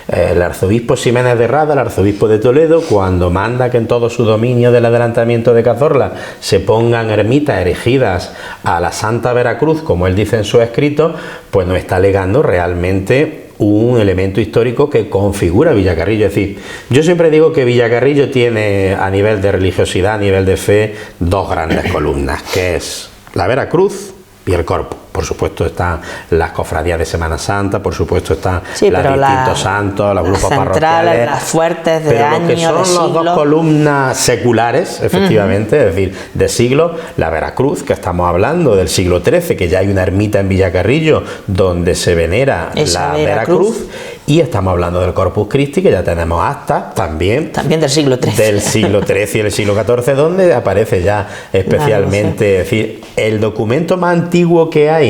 El arzobispo Ximénez de Rada, el arzobispo de Toledo, cuando manda que en todo su dominio del adelantamiento de Cazorla se pongan ermitas erigidas a la Santa Veracruz, como él dice en su escrito, pues nos está legando realmente un elemento histórico que configura Villacarrillo. Es decir, yo siempre digo que Villacarrillo tiene a nivel de religiosidad, a nivel de fe, dos grandes columnas, que es la Veracruz y el Corpus. Por supuesto están las cofradías de Semana Santa, por supuesto están los distintos santos, los grupos parroquiales, las fuertes de años, lo que son las dos columnas seculares, efectivamente, es decir, de siglo, la Veracruz, que estamos hablando del siglo XIII, que ya hay una ermita en Villacarrillo donde se venera la Veracruz, y estamos hablando del Corpus Christi, que ya tenemos actas también del siglo XIII. Del siglo XIII y el siglo XIV, donde aparece ya especialmente, es decir, el documento más antiguo que hay,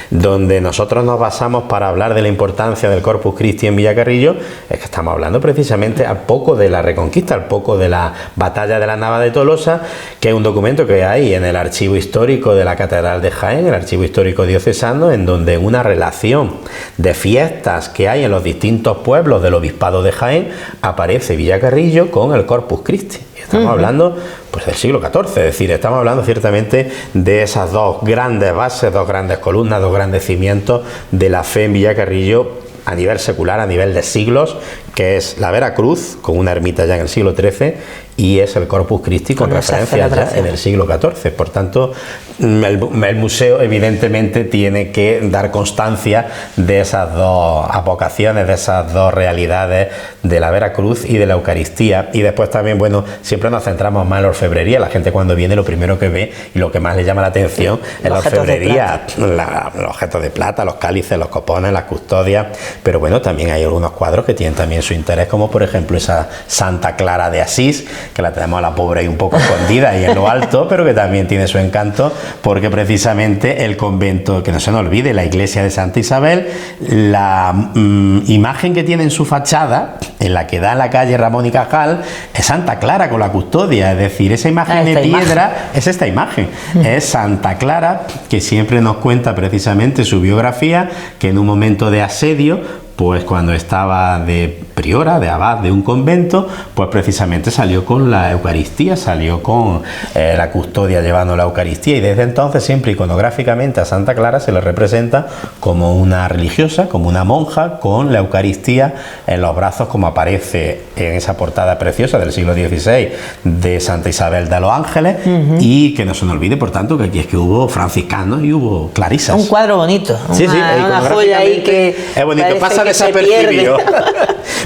donde nosotros nos basamos para hablar de la importancia del Corpus Christi en Villacarrillo, es que estamos hablando precisamente a poco de la Reconquista, al poco de la batalla de la Nava de Tolosa, que es un documento que hay en el archivo histórico de la Catedral de Jaén, el archivo histórico diocesano, en donde una relación de fiestas que hay en los distintos pueblos del Obispado de Jaén aparece Villacarrillo con el Corpus Christi. Estamos hablando pues del siglo XIV, es decir, estamos hablando ciertamente de esas dos grandes bases, dos grandes columnas, dos grandes cimientos de la fe en Villacarrillo a nivel secular, a nivel de siglos, que es la Veracruz, con una ermita ya en el siglo XIII, y es el Corpus Christi con referencia ya en el siglo XIV. Por tanto, el museo evidentemente tiene que dar constancia de esas dos apocaciones, de esas dos realidades de la Veracruz y de la Eucaristía. Y después también, bueno, siempre nos centramos más en la orfebrería. La gente cuando viene lo primero que ve y lo que más le llama la atención es la orfebrería, los objetos de plata, los cálices, los copones, las custodias. Pero bueno, también hay algunos cuadros que tienen también su interés, como por ejemplo esa Santa Clara de Asís, que la tenemos a la pobre ahí un poco escondida y en lo alto, pero que también tiene su encanto, porque precisamente el convento, que no se nos olvide, la iglesia de Santa Isabel, la imagen que tiene en su fachada, en la que da en la calle Ramón y Cajal, es Santa Clara con la custodia, es decir, esa imagen de piedra es esta imagen, es Santa Clara, que siempre nos cuenta precisamente su biografía, que en un momento de asedio, pues cuando estaba de priora, de abad de un convento, pues precisamente salió con la Eucaristía, salió con la custodia llevando la Eucaristía, y desde entonces siempre iconográficamente a Santa Clara se le representa como una religiosa, como una monja con la Eucaristía en los brazos, como aparece en esa portada preciosa del siglo XVI de Santa Isabel de los Ángeles, y que no se nos olvide, por tanto, que aquí es que hubo franciscanos y hubo clarisas. Un cuadro bonito, una joya ahí que es bonito, pasa desapercibido.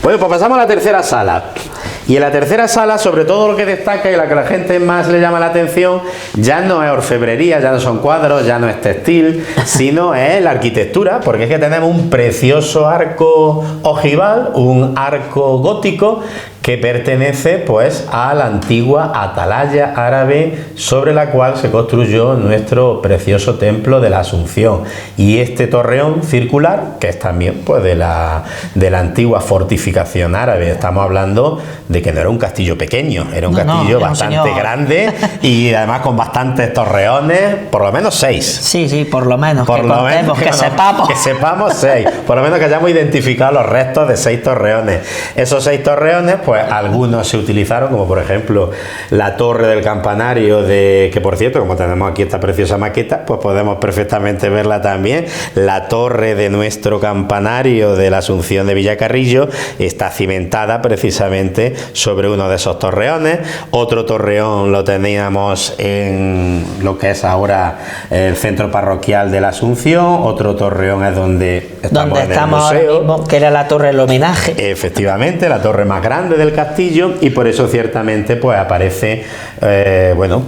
Bueno, pues pasamos a la tercera sala. Y en la tercera sala, sobre todo lo que destaca y la que a la gente más le llama la atención, ya no es orfebrería, ya no son cuadros, ya no es textil, sino es la arquitectura, porque es que tenemos un precioso arco ojival, un arco gótico, que pertenece pues a la antigua atalaya árabe sobre la cual se construyó nuestro precioso templo de la Asunción, y este torreón circular, que es también pues de la antigua fortificación árabe. Estamos hablando de que no era un castillo pequeño, era un castillo bastante grande y además con bastantes torreones, por lo menos 6. Sí, por lo menos, que sepamos 6, por lo menos que hayamos identificado los restos de 6 torreones. Esos 6 torreones, pues algunos se utilizaron, como por ejemplo la torre del campanario, que por cierto, como tenemos aquí esta preciosa maqueta, pues podemos perfectamente verla también. La torre de nuestro campanario de la Asunción de Villacarrillo está cimentada precisamente sobre uno de esos torreones. Otro torreón lo teníamos en lo que es ahora el centro parroquial de la Asunción. Otro torreón es donde estamos en el museo, ahora mismo, que era la torre del homenaje. Efectivamente, la torre más grande del castillo, y por eso ciertamente pues aparece dentro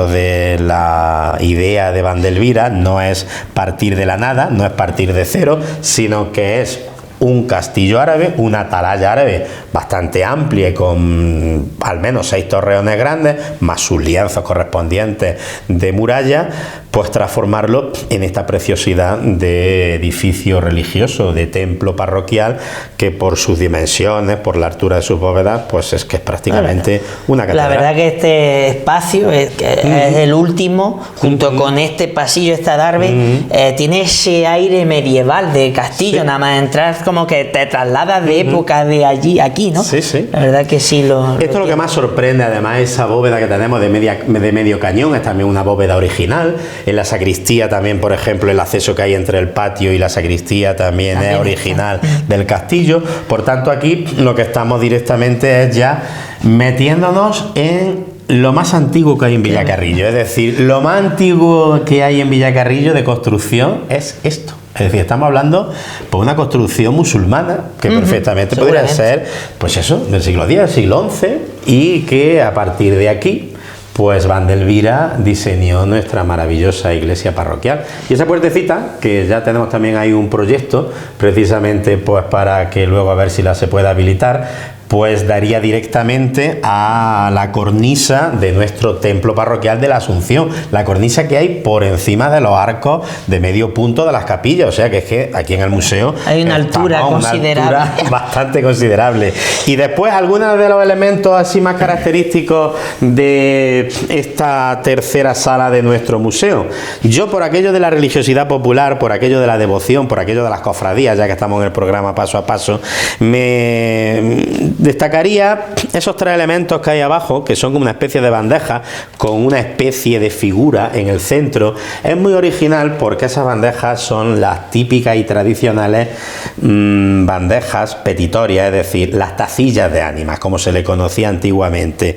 de la idea de Vandelvira. No es partir de la nada, no es partir de cero, sino que es un castillo árabe, una atalaya árabe bastante amplia y con al menos 6 torreones grandes, más sus lienzos correspondientes de muralla, pues transformarlo en esta preciosidad de edificio religioso, de templo parroquial, que por sus dimensiones, por la altura de sus bóvedas, pues es que es prácticamente una catedral. La verdad que este espacio es el último, junto con este pasillo, esta darbe, tiene ese aire medieval de castillo, nada más entrar como que te trasladas de época de allí aquí, ¿no? Sí. La verdad que sí Esto es lo que más sorprende, además, esa bóveda que tenemos de medio cañón, es también una bóveda original. En la sacristía también, por ejemplo, el acceso que hay entre el patio y la sacristía también es original del castillo. Por tanto, aquí lo que estamos directamente es ya metiéndonos en lo más antiguo que hay en Villacarrillo. Es decir, lo más antiguo que hay en Villacarrillo de construcción es esto. Es decir, estamos hablando por una construcción musulmana que perfectamente podría ser, pues eso, del siglo X, del siglo XI, y que a partir de aquí, pues Vandelvira diseñó nuestra maravillosa iglesia parroquial. Y esa puertecita, que ya tenemos también ahí un proyecto, precisamente pues para que luego a ver si la se puede habilitar, pues daría directamente a la cornisa de nuestro templo parroquial de la Asunción, la cornisa que hay por encima de los arcos de medio punto de las capillas. O sea que es que aquí en el museo hay una altura considerable, bastante considerable. Y después algunos de los elementos así más característicos de esta tercera sala de nuestro museo. Yo, por aquello de la religiosidad popular, por aquello de la devoción, por aquello de las cofradías, ya que estamos en el programa paso a paso, me destacaría esos 3 elementos que hay abajo, que son como una especie de bandeja con una especie de figura en el centro. Es muy original porque esas bandejas son las típicas y tradicionales bandejas petitorias, es decir, las tacillas de ánimas, como se le conocía antiguamente.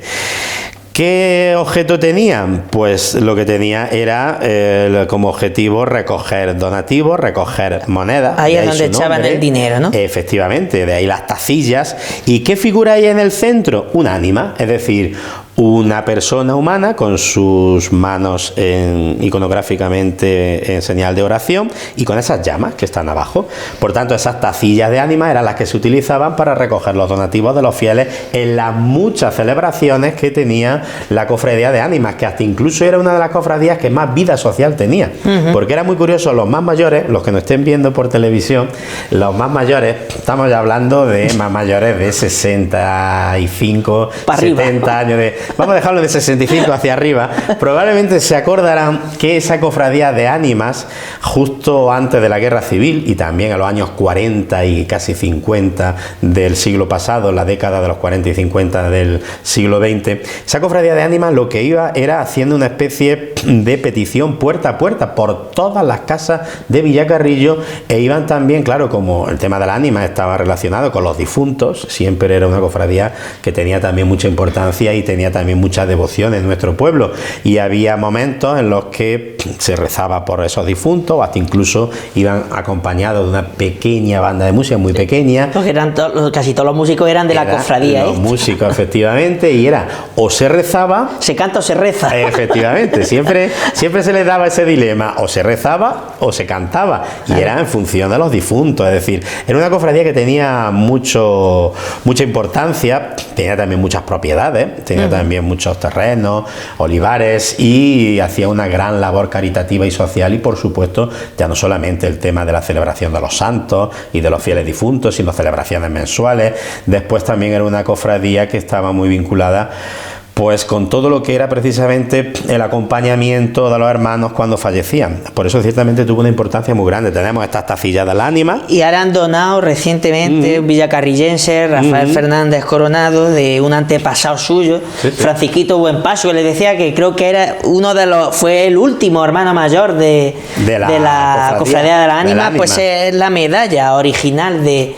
¿Qué objeto tenían? Pues lo que tenía era como objetivo recoger donativos, recoger monedas. Ahí es donde echaban el dinero, ¿no? Efectivamente, de ahí las tacillas. ¿Y qué figura hay en el centro? Un ánima, es decir, una persona humana con sus manos iconográficamente en señal de oración y con esas llamas que están abajo. Por tanto, esas tacillas de ánimas eran las que se utilizaban para recoger los donativos de los fieles en las muchas celebraciones que tenía la cofradía de ánimas, que hasta incluso era una de las cofradías que más vida social tenía. Porque era muy curioso, los más mayores, los que nos estén viendo por televisión, los más mayores, estamos ya hablando de más mayores de 65, 70 años de... Vamos a dejarlo de 65 hacia arriba. Probablemente se acordarán que esa cofradía de ánimas, justo antes de la Guerra Civil y también a los años 40 y casi 50 del siglo pasado, la década de los 40 y 50 del siglo XX, esa cofradía de ánimas lo que iba era haciendo una especie de petición puerta a puerta por todas las casas de Villacarrillo, e iban también, claro, como el tema de la ánima estaba relacionado con los difuntos, siempre era una cofradía que tenía también mucha importancia y tenía también mucha devoción en nuestro pueblo, y había momentos en los que se rezaba por esos difuntos, hasta incluso iban acompañados de una pequeña banda de música, muy pequeña. Porque casi todos los músicos eran de la cofradía. Los músicos, efectivamente, y era o se rezaba... Se canta o se reza. Efectivamente, siempre se les daba ese dilema, o se rezaba o se cantaba, y era en función de los difuntos, es decir, era una cofradía que tenía mucha importancia, tenía también muchas propiedades, tenía también muchos terrenos, olivares, y hacía una gran labor caritativa y social, y por supuesto ya no solamente el tema de la celebración de los santos y de los fieles difuntos, sino celebraciones mensuales. Después también era una cofradía que estaba muy vinculada pues con todo lo que era precisamente el acompañamiento de los hermanos cuando fallecían. Por eso ciertamente tuvo una importancia muy grande. Tenemos estas tacillas del ánima. Y ahora han donado recientemente un villacarrillense, Rafael Fernández Coronado, de un antepasado suyo, Francisquito Buenpaso, que le decía que creo que era fue el último hermano mayor de la cofradía de la ánima, pues es la medalla original de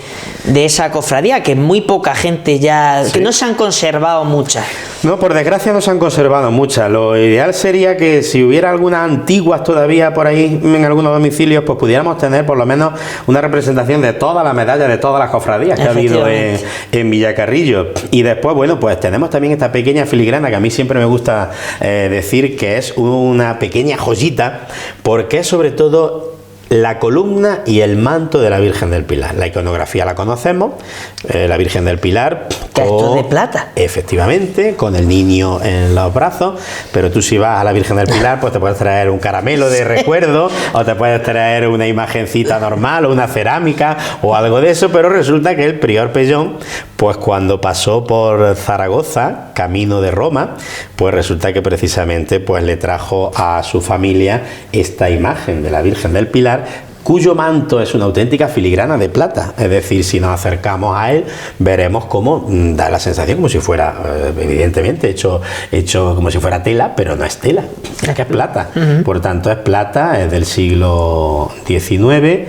esa cofradía, que muy poca gente ya, que no se han conservado muchas. No, por desgracia no se han conservado muchas. Lo ideal sería que si hubiera algunas antiguas todavía por ahí en algunos domicilios, pues pudiéramos tener por lo menos una representación de todas las medallas de todas las cofradías que ha habido en Villacarrillo. Y después, bueno, pues tenemos también esta pequeña filigrana que a mí siempre me gusta decir que es una pequeña joyita, porque es sobre todo la columna y el manto de la Virgen del Pilar. La iconografía la conocemos, la Virgen del Pilar esto de plata, efectivamente, con el niño en los brazos, pero tú si vas a la Virgen del Pilar, pues te puedes traer un caramelo de recuerdo, o te puedes traer una imagencita normal, o una cerámica, o algo de eso, pero resulta que el prior Pellón, pues cuando pasó por Zaragoza, camino de Roma, pues resulta que precisamente pues le trajo a su familia esta imagen de la Virgen del Pilar, cuyo manto es una auténtica filigrana de plata. Es decir, si nos acercamos a él, veremos cómo da la sensación como si fuera, evidentemente, hecho como si fuera tela, pero no es tela, es que es plata. Por tanto, es plata, es del siglo XIX.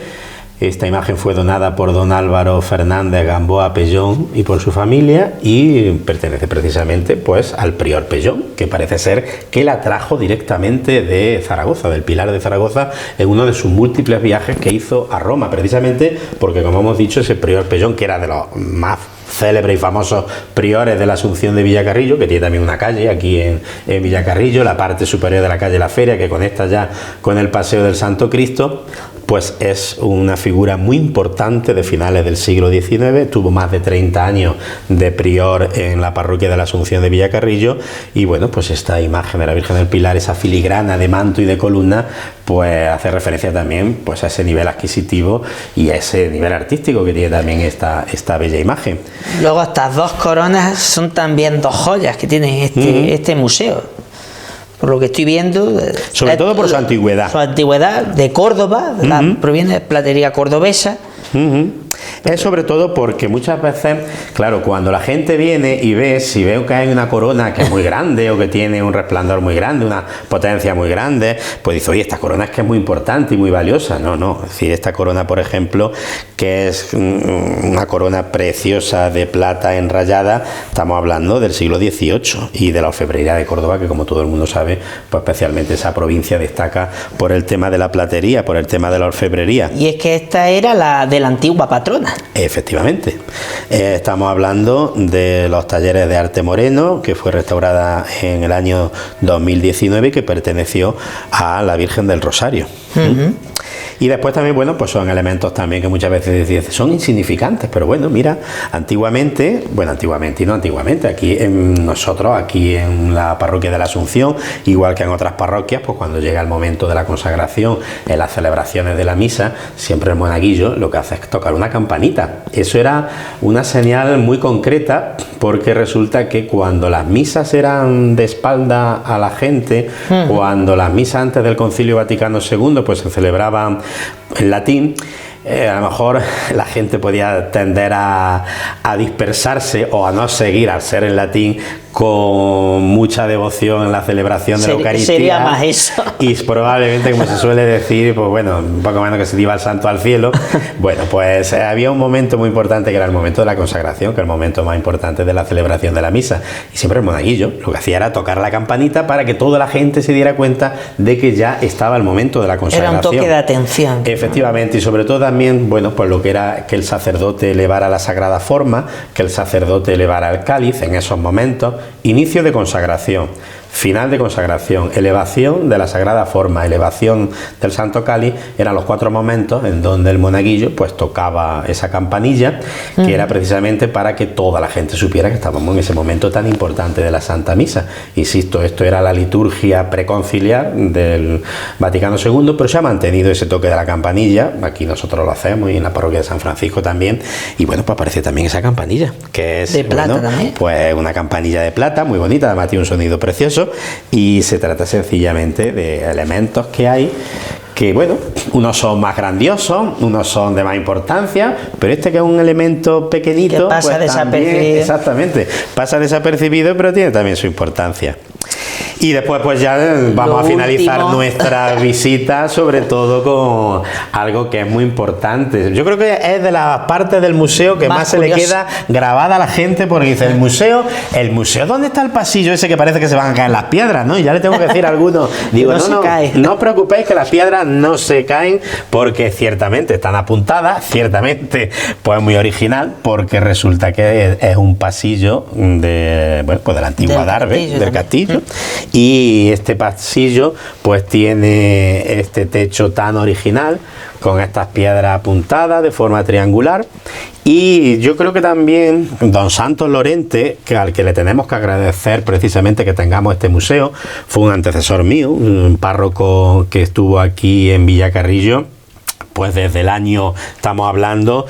Esta imagen fue donada por don Álvaro Fernández Gamboa Pellón y por su familia, y pertenece precisamente pues al prior Pellón, que parece ser que la trajo directamente de Zaragoza, del Pilar de Zaragoza, en uno de sus múltiples viajes que hizo a Roma, precisamente porque, como hemos dicho, ese prior Pellón, que era de los más célebres y famosos priores de la Asunción de Villacarrillo, que tiene también una calle aquí en Villacarrillo, la parte superior de la calle La Feria, que conecta ya con el Paseo del Santo Cristo, pues es una figura muy importante de finales del siglo XIX, tuvo más de 30 años de prior en la parroquia de la Asunción de Villacarrillo, y bueno, pues esta imagen de la Virgen del Pilar, esa filigrana de manto y de columna, pues hace referencia también pues a ese nivel adquisitivo y a ese nivel artístico que tiene también esta bella imagen. Luego estas dos coronas son también dos joyas que tiene este museo. Por lo que estoy viendo, sobre todo por su antigüedad. Su antigüedad, de Córdoba, proviene de platería cordobesa. Es sobre todo porque muchas veces, claro, cuando la gente viene y ve, si veo que hay una corona que es muy grande o que tiene un resplandor muy grande, una potencia muy grande, pues dice, oye, esta corona es que es muy importante y muy valiosa. No, es decir, esta corona, por ejemplo, que es una corona preciosa de plata enrayada, estamos hablando del siglo XVIII y de la orfebrería de Córdoba, que como todo el mundo sabe, pues especialmente esa provincia destaca por el tema de la platería, por el tema de la orfebrería. Y es que esta era la de la antigua patrona. Efectivamente. Estamos hablando de los talleres de arte Moreno, que fue restaurada en el año 2019 y que perteneció a la Virgen del Rosario. Y después también, bueno, pues son elementos también que muchas veces dicen, son insignificantes, pero bueno, mira, antiguamente, aquí nosotros, aquí en la parroquia de la Asunción, igual que en otras parroquias, pues cuando llega el momento de la consagración, en las celebraciones de la misa, siempre el monaguillo lo que hace es tocar una campanita. Eso era una señal muy concreta, porque resulta que cuando las misas eran de espalda a la gente, cuando las misas antes del Concilio Vaticano II pues se celebraban en latín, a lo mejor la gente podía tender a dispersarse o a no seguir al ser en latín con mucha devoción en la celebración de la Eucaristía. Sería más eso. Y probablemente, como se suele decir, pues bueno, un poco menos que se iba el santo al cielo. Bueno, pues había un momento muy importante que era el momento de la consagración, que es el momento más importante de la celebración de la misa. Y siempre el monaguillo lo que hacía era tocar la campanita para que toda la gente se diera cuenta de que ya estaba el momento de la consagración. Era un toque de atención. Efectivamente, y sobre todo también, bueno, pues lo que era que el sacerdote elevara la sagrada forma, que el sacerdote elevara el cáliz en esos momentos. Inicio de consagración, final de consagración, elevación de la sagrada forma, elevación del santo cáliz, eran los 4 momentos en donde el monaguillo pues tocaba esa campanilla, que era precisamente para que toda la gente supiera que estábamos en ese momento tan importante de la Santa Misa. Insisto, esto era la liturgia preconciliar del Vaticano II, pero se ha mantenido ese toque de la campanilla, aquí nosotros lo hacemos y en la parroquia de San Francisco también, y bueno, pues aparece también esa campanilla, que es de plata, bueno, también. Pues una campanilla de plata muy bonita, además tiene un sonido precioso. Y se trata sencillamente de elementos que hay que, bueno, unos son más grandiosos, unos son de más importancia, pero este que es un elemento pequeñito, que pasa pues desapercibido. También, exactamente, pasa desapercibido, pero tiene también su importancia. Y después pues ya vamos a finalizar nuestra visita sobre todo con algo que es muy importante. Yo creo que es de las partes del museo que más se le queda grabada a la gente, porque dice, el museo, ¿dónde está el pasillo ese que parece que se van a caer las piedras? ¿No? Y ya le tengo que decir a algunos, digo, no os preocupéis que las piedras no se caen, porque ciertamente están apuntadas, ciertamente pues muy original, porque resulta que es un pasillo de, bueno, pues de la antigua Adarve, del castillo. Y este pasillo pues tiene este techo tan original con estas piedras apuntadas de forma triangular, y yo creo que también don Santos Lorente, que al que le tenemos que agradecer precisamente que tengamos este museo, fue un antecesor mío, un párroco que estuvo aquí en Villacarrillo. Pues desde el año, estamos hablando,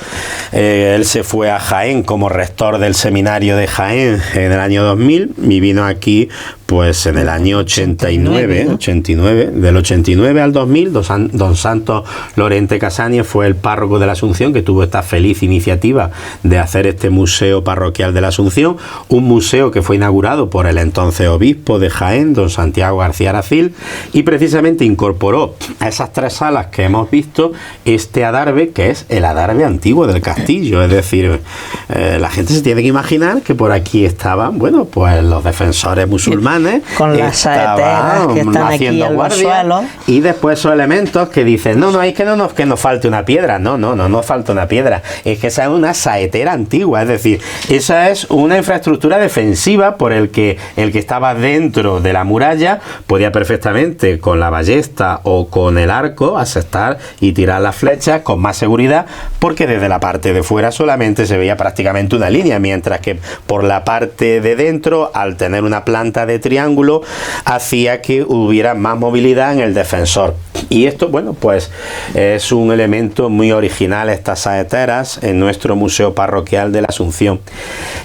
él se fue a Jaén como rector del seminario de Jaén en el año 2000 y vino aquí pues en el año 89, del 89 al 2000, don Santos Lorente Casañez fue el párroco de la Asunción, que tuvo esta feliz iniciativa de hacer este museo parroquial de la Asunción, un museo que fue inaugurado por el entonces obispo de Jaén, don Santiago García Aracil, y precisamente incorporó a esas 3 salas que hemos visto este adarve, que es el adarve antiguo del castillo, es decir, la gente se tiene que imaginar que por aquí estaban, bueno, pues los defensores musulmanes, con las saeteras que están aquí en los suelos, y después esos elementos que dicen, no, es que que nos falte una piedra, no falta una piedra, es que esa es una saetera antigua, es decir, esa es una infraestructura defensiva por el que estaba dentro de la muralla podía perfectamente con la ballesta o con el arco asestar y tirar las flechas con más seguridad, porque desde la parte de fuera solamente se veía prácticamente una línea, mientras que por la parte de dentro, al tener una planta de triángulo, hacía que hubiera más movilidad en el defensor. Y esto, bueno, pues es un elemento muy original, estas saeteras, en nuestro museo parroquial de la Asunción.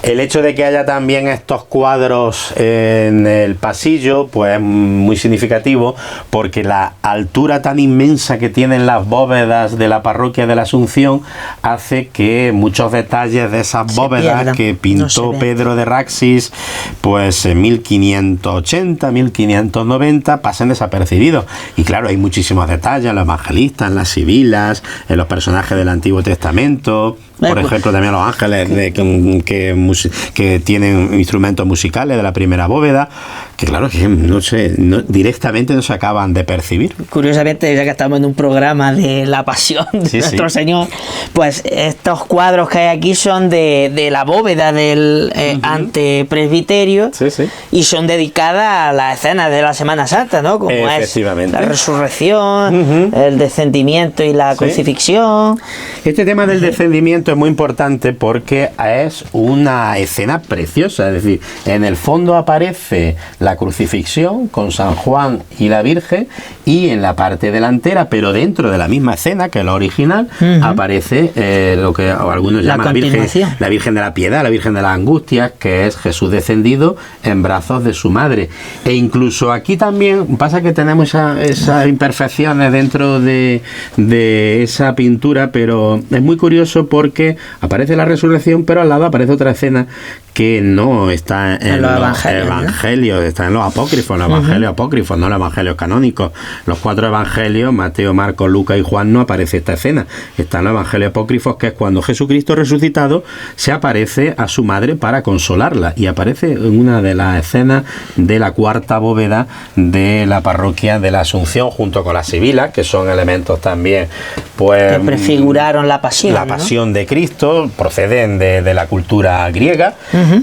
El hecho de que haya también estos cuadros en el pasillo, pues es muy significativo, porque la altura tan inmensa que tienen las bóvedas de la parroquia de la Asunción hace que muchos detalles de esas bóvedas que pintó Pedro de Raxis pues en 1580, 1590 pasen desapercibidos. Y claro, hay muchísimos detalles en los evangelistas, en las sibilas, en los personajes del Antiguo Testamento, por ejemplo también los ángeles que tienen instrumentos musicales de la primera bóveda, que claro que directamente no se acaban de percibir. Curiosamente, ya que estamos en un programa de la pasión de nuestro Señor, pues estos cuadros que hay aquí son de la bóveda del antepresbiterio, y son dedicadas a las escenas de la Semana Santa, ¿no? Como es la resurrección, el descendimiento y la crucifixión. Este tema del descendimiento es muy importante porque es una escena preciosa, es decir, en el fondo aparece la crucifixión con San Juan y la Virgen, y en la parte delantera, pero dentro de la misma escena que la original, aparece lo que algunos llaman la Virgen de la Piedad, la Virgen de las Angustias, que es Jesús descendido en brazos de su madre. E incluso aquí también pasa que tenemos esas imperfecciones dentro de esa pintura, pero es muy curioso porque aparece la resurrección, pero al lado aparece otra escena que no está en los evangelios, ¿no? Está en los apócrifos, los evangelios apócrifos, no los evangelios canónicos. Los 4 evangelios, Mateo, Marcos, Lucas y Juan, no aparece esta escena. Está en los evangelios apócrifos, que es cuando Jesucristo resucitado se aparece a su madre para consolarla, y aparece en una de las escenas de la 4ª bóveda de la parroquia de la Asunción, junto con las sibilas, que son elementos también pues que prefiguraron la pasión, la pasión de Cristo, proceden de la cultura griega.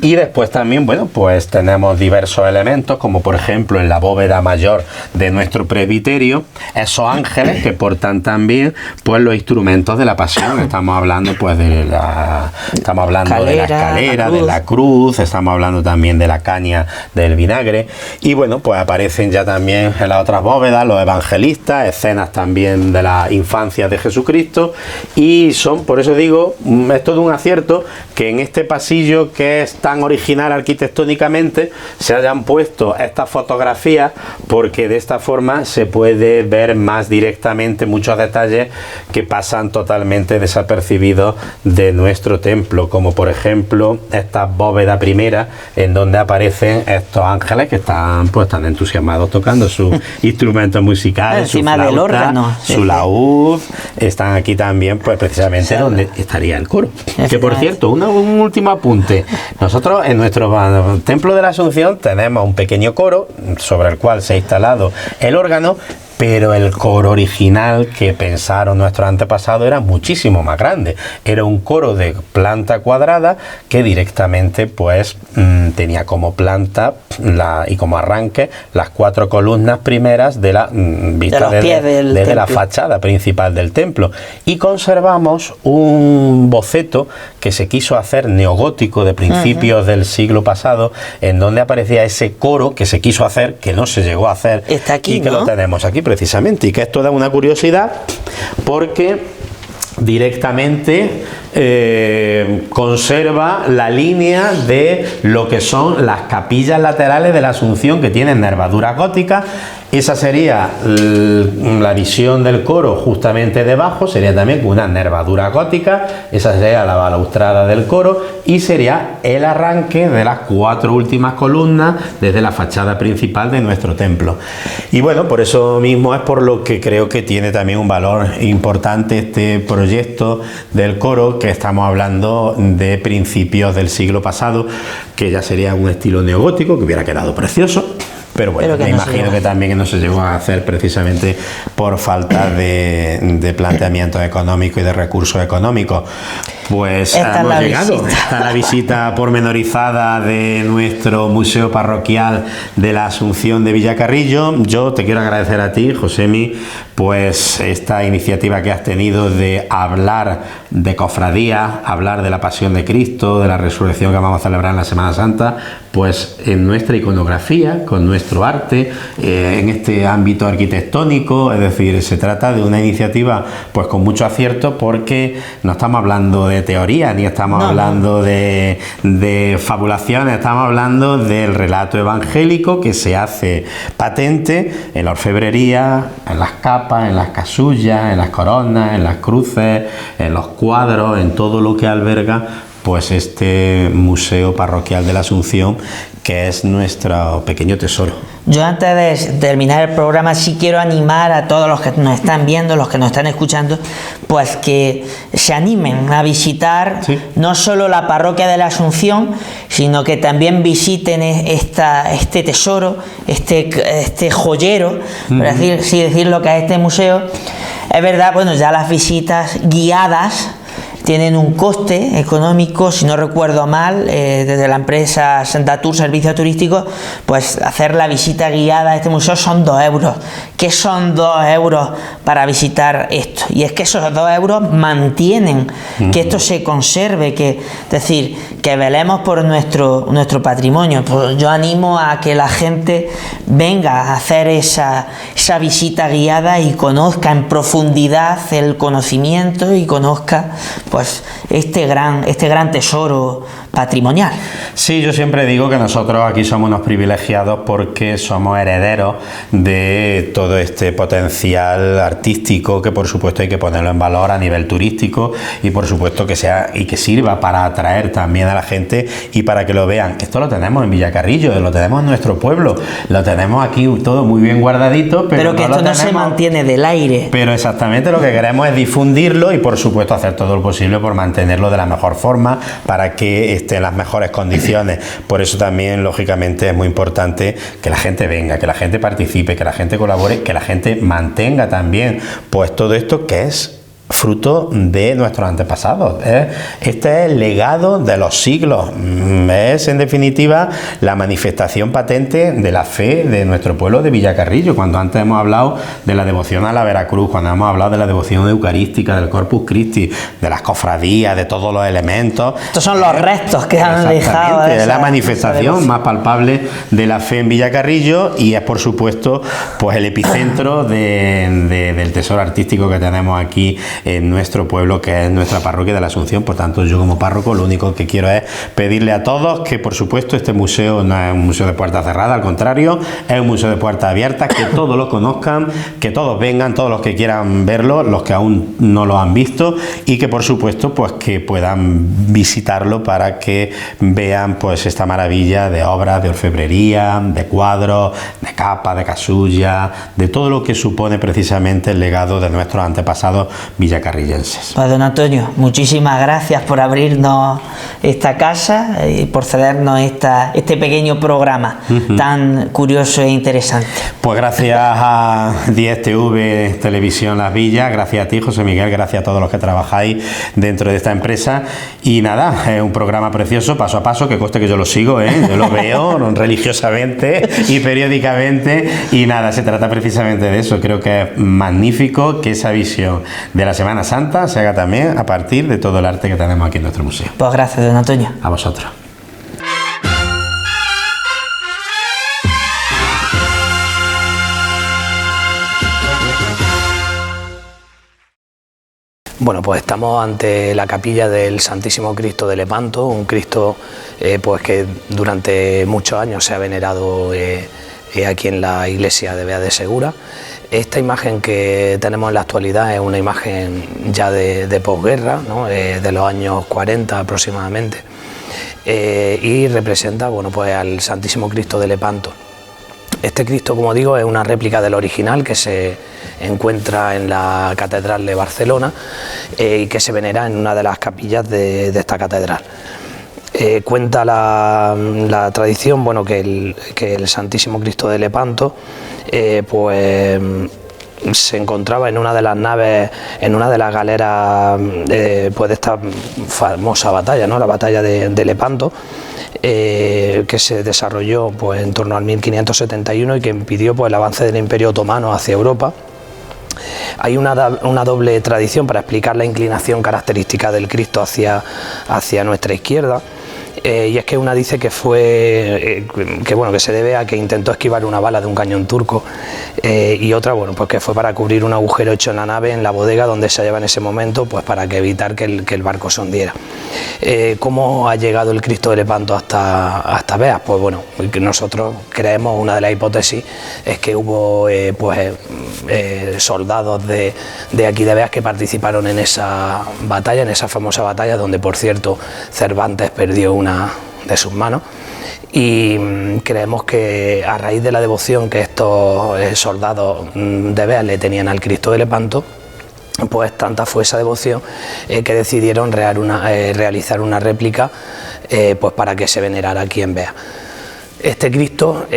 Y después también, bueno, pues tenemos diversos elementos, como por ejemplo en la bóveda mayor de nuestro presbiterio, esos ángeles que portan también pues los instrumentos de la pasión. Estamos hablando pues de la escalera, de la cruz, estamos hablando también de la caña del vinagre, y bueno, pues aparecen ya también en las otras bóvedas los evangelistas, escenas también de la infancia de Jesucristo, y son, por eso digo, es todo un acierto que en este pasillo, que es tan original arquitectónicamente, se hayan puesto estas fotografías, porque de esta forma se puede ver más directamente muchos detalles que pasan totalmente desapercibidos de nuestro templo, como por ejemplo esta bóveda primera, en donde aparecen estos ángeles que están pues tan entusiasmados tocando sus instrumentos musicales, encima su flauta, del órgano, su laúd. Están aquí también pues precisamente donde estaría el coro. Que por cierto, un último apunte. Nosotros en nuestro templo de la Asunción tenemos un pequeño coro sobre el cual se ha instalado el órgano, pero el coro original que pensaron nuestros antepasados era muchísimo más grande. Era un coro de planta cuadrada que directamente pues tenía como planta y como arranque las 4 columnas primeras de la vista desde la fachada principal del templo. Y conservamos un boceto que se quiso hacer neogótico de principios del siglo pasado, en donde aparecía ese coro que se quiso hacer, que no se llegó a hacer. Está aquí, y que ¿no? lo tenemos aquí precisamente, y que esto da una curiosidad porque directamente conserva la línea de lo que son las capillas laterales de la Asunción, que tienen nervaduras góticas. Esa sería la visión del coro justamente debajo, sería también una nervadura gótica, esa sería la balaustrada del coro, y sería el arranque de las 4 últimas columnas desde la fachada principal de nuestro templo. Y bueno, por eso mismo es por lo que creo que tiene también un valor importante este proyecto del coro, que estamos hablando de principios del siglo pasado, que ya sería un estilo neogótico que hubiera quedado precioso. Pero bueno, me imagino que también no se llegó a hacer precisamente por falta de planteamiento económico y de recursos económicos. Pues hemos llegado a la visita pormenorizada de nuestro Museo Parroquial de la Asunción de Villacarrillo. Yo te quiero agradecer a ti, Josemi, pues esta iniciativa que has tenido de hablar de cofradía, hablar de la Pasión de Cristo, de la resurrección que vamos a celebrar en la Semana Santa, pues en nuestra iconografía, con nuestro arte, en este ámbito arquitectónico. Es decir, se trata de una iniciativa pues con mucho acierto, porque no estamos hablando de teoría, ni estamos hablando de fabulaciones, estamos hablando del relato evangélico que se hace patente en la orfebrería, en las capas, en las casullas, en las coronas, en las cruces, en los cuadros, en todo lo que alberga pues este Museo Parroquial de la Asunción, que es nuestro pequeño tesoro. Yo, antes de terminar el programa, sí quiero animar a todos los que nos están viendo, los que nos están escuchando, pues que se animen a visitar no solo la Parroquia de la Asunción, sino que también visiten este tesoro, este joyero, por así decirlo, que es este museo. Es verdad, bueno, ya las visitas guiadas tienen un coste económico, si no recuerdo mal, desde la empresa Santa Tour Servicios Turísticos, pues hacer la visita guiada a este museo son 2 euros. ¿Qué son 2 euros para visitar esto? Y es que esos 2 euros mantienen que esto se conserve, es decir, que velemos por nuestro patrimonio. Pues yo animo a que la gente venga a hacer esa visita guiada y conozca en profundidad el conocimiento y conozca pues este gran tesoro patrimonial. Sí, yo siempre digo que nosotros aquí somos unos privilegiados porque somos herederos de todo este potencial artístico que por supuesto hay que ponerlo en valor a nivel turístico y por supuesto que sea y que sirva para atraer también a la gente y para que lo vean. Esto lo tenemos en Villacarrillo, lo tenemos en nuestro pueblo, lo tenemos aquí todo muy bien guardadito, pero que esto no se mantiene del aire. Pero exactamente lo que queremos es difundirlo y por supuesto hacer todo lo posible por mantenerlo de la mejor forma para que esté en las mejores condiciones. Por eso también lógicamente es muy importante que la gente venga, que la gente participe, que la gente colabore, que la gente mantenga también pues todo esto que es fruto de nuestros antepasados. Este es el legado de los siglos, es en definitiva la manifestación patente de la fe de nuestro pueblo de Villacarrillo. Cuando antes hemos hablado de la devoción a la Veracruz, cuando hemos hablado de la devoción eucarística, del Corpus Christi, de las cofradías, de todos los elementos. Estos son los restos que han dejado. Es la manifestación más palpable de la fe en Villacarrillo y es por supuesto pues el epicentro del tesoro artístico que tenemos aquí en nuestro pueblo, que es nuestra parroquia de la Asunción. Por tanto, yo como párroco lo único que quiero es pedirle a todos que por supuesto este museo no es un museo de puertas cerradas, al contrario, es un museo de puertas abiertas, que todos lo conozcan, que todos vengan, todos los que quieran verlo, los que aún no lo han visto y que por supuesto pues que puedan visitarlo para que vean pues esta maravilla de obras de orfebrería, de cuadros, de capa, de casulla, de todo lo que supone precisamente el legado de nuestros antepasados villacarrillenses. Pues don Antonio, muchísimas gracias por abrirnos esta casa y por cedernos este pequeño programa tan curioso e interesante. Pues gracias a 10TV Televisión Las Villas, gracias a ti José Miguel, gracias a todos los que trabajáis dentro de esta empresa y nada, es un programa precioso, paso a paso, que conste que yo lo sigo, yo lo veo religiosamente y periódicamente y nada, se trata precisamente de eso. Creo que es magnífico que esa visión de la Semana Santa se haga también a partir de todo el arte que tenemos aquí en nuestro museo. Pues gracias, don Antonio. A vosotros. Bueno, pues estamos ante la capilla del Santísimo Cristo de Lepanto, un Cristo pues que durante muchos años se ha venerado aquí en la iglesia de Bea de Segura. Esta imagen que tenemos en la actualidad es una imagen ya de posguerra, ¿no? De los años 40 aproximadamente, y representa, bueno, pues al Santísimo Cristo de Lepanto. Este Cristo, como digo, es una réplica del original que se encuentra en la Catedral de Barcelona y que se venera en una de las capillas de esta catedral. Cuenta la tradición, bueno, que el Santísimo Cristo de Lepanto pues se encontraba en una de las naves, en una de las galeras pues de esta famosa batalla, ¿no? La batalla de Lepanto, que se desarrolló pues en torno al 1571 y que impidió pues el avance del Imperio Otomano hacia Europa. Hay una doble tradición para explicar la inclinación característica del Cristo hacia nuestra izquierda. Y es que una dice que que se debe a que intentó esquivar una bala de un cañón turco, y otra, bueno, pues que fue para cubrir un agujero hecho en la nave, en la bodega donde se hallaba en ese momento, pues para evitar que el barco se hundiera. ¿Cómo ha llegado el Cristo de Lepanto hasta Beas? Pues bueno, nosotros creemos, una de las hipótesis es que hubo soldados de aquí de Beas que participaron en esa batalla, en esa famosa batalla, donde por cierto Cervantes perdió una de sus manos, y creemos que a raíz de la devoción que estos soldados de Beas le tenían al Cristo de Lepanto, pues tanta fue esa devoción que decidieron realizar una réplica pues para que se venerara aquí en Beas. Este Cristo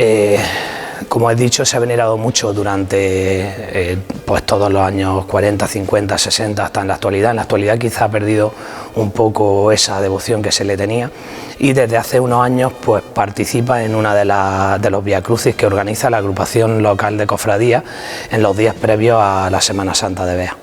como he dicho, se ha venerado mucho durante pues todos los años 40, 50, 60 hasta en la actualidad. En la actualidad quizá ha perdido un poco esa devoción que se le tenía, y desde hace unos años pues participa en una de los viacrucis que organiza la agrupación local de cofradías en los días previos a la Semana Santa de Bea.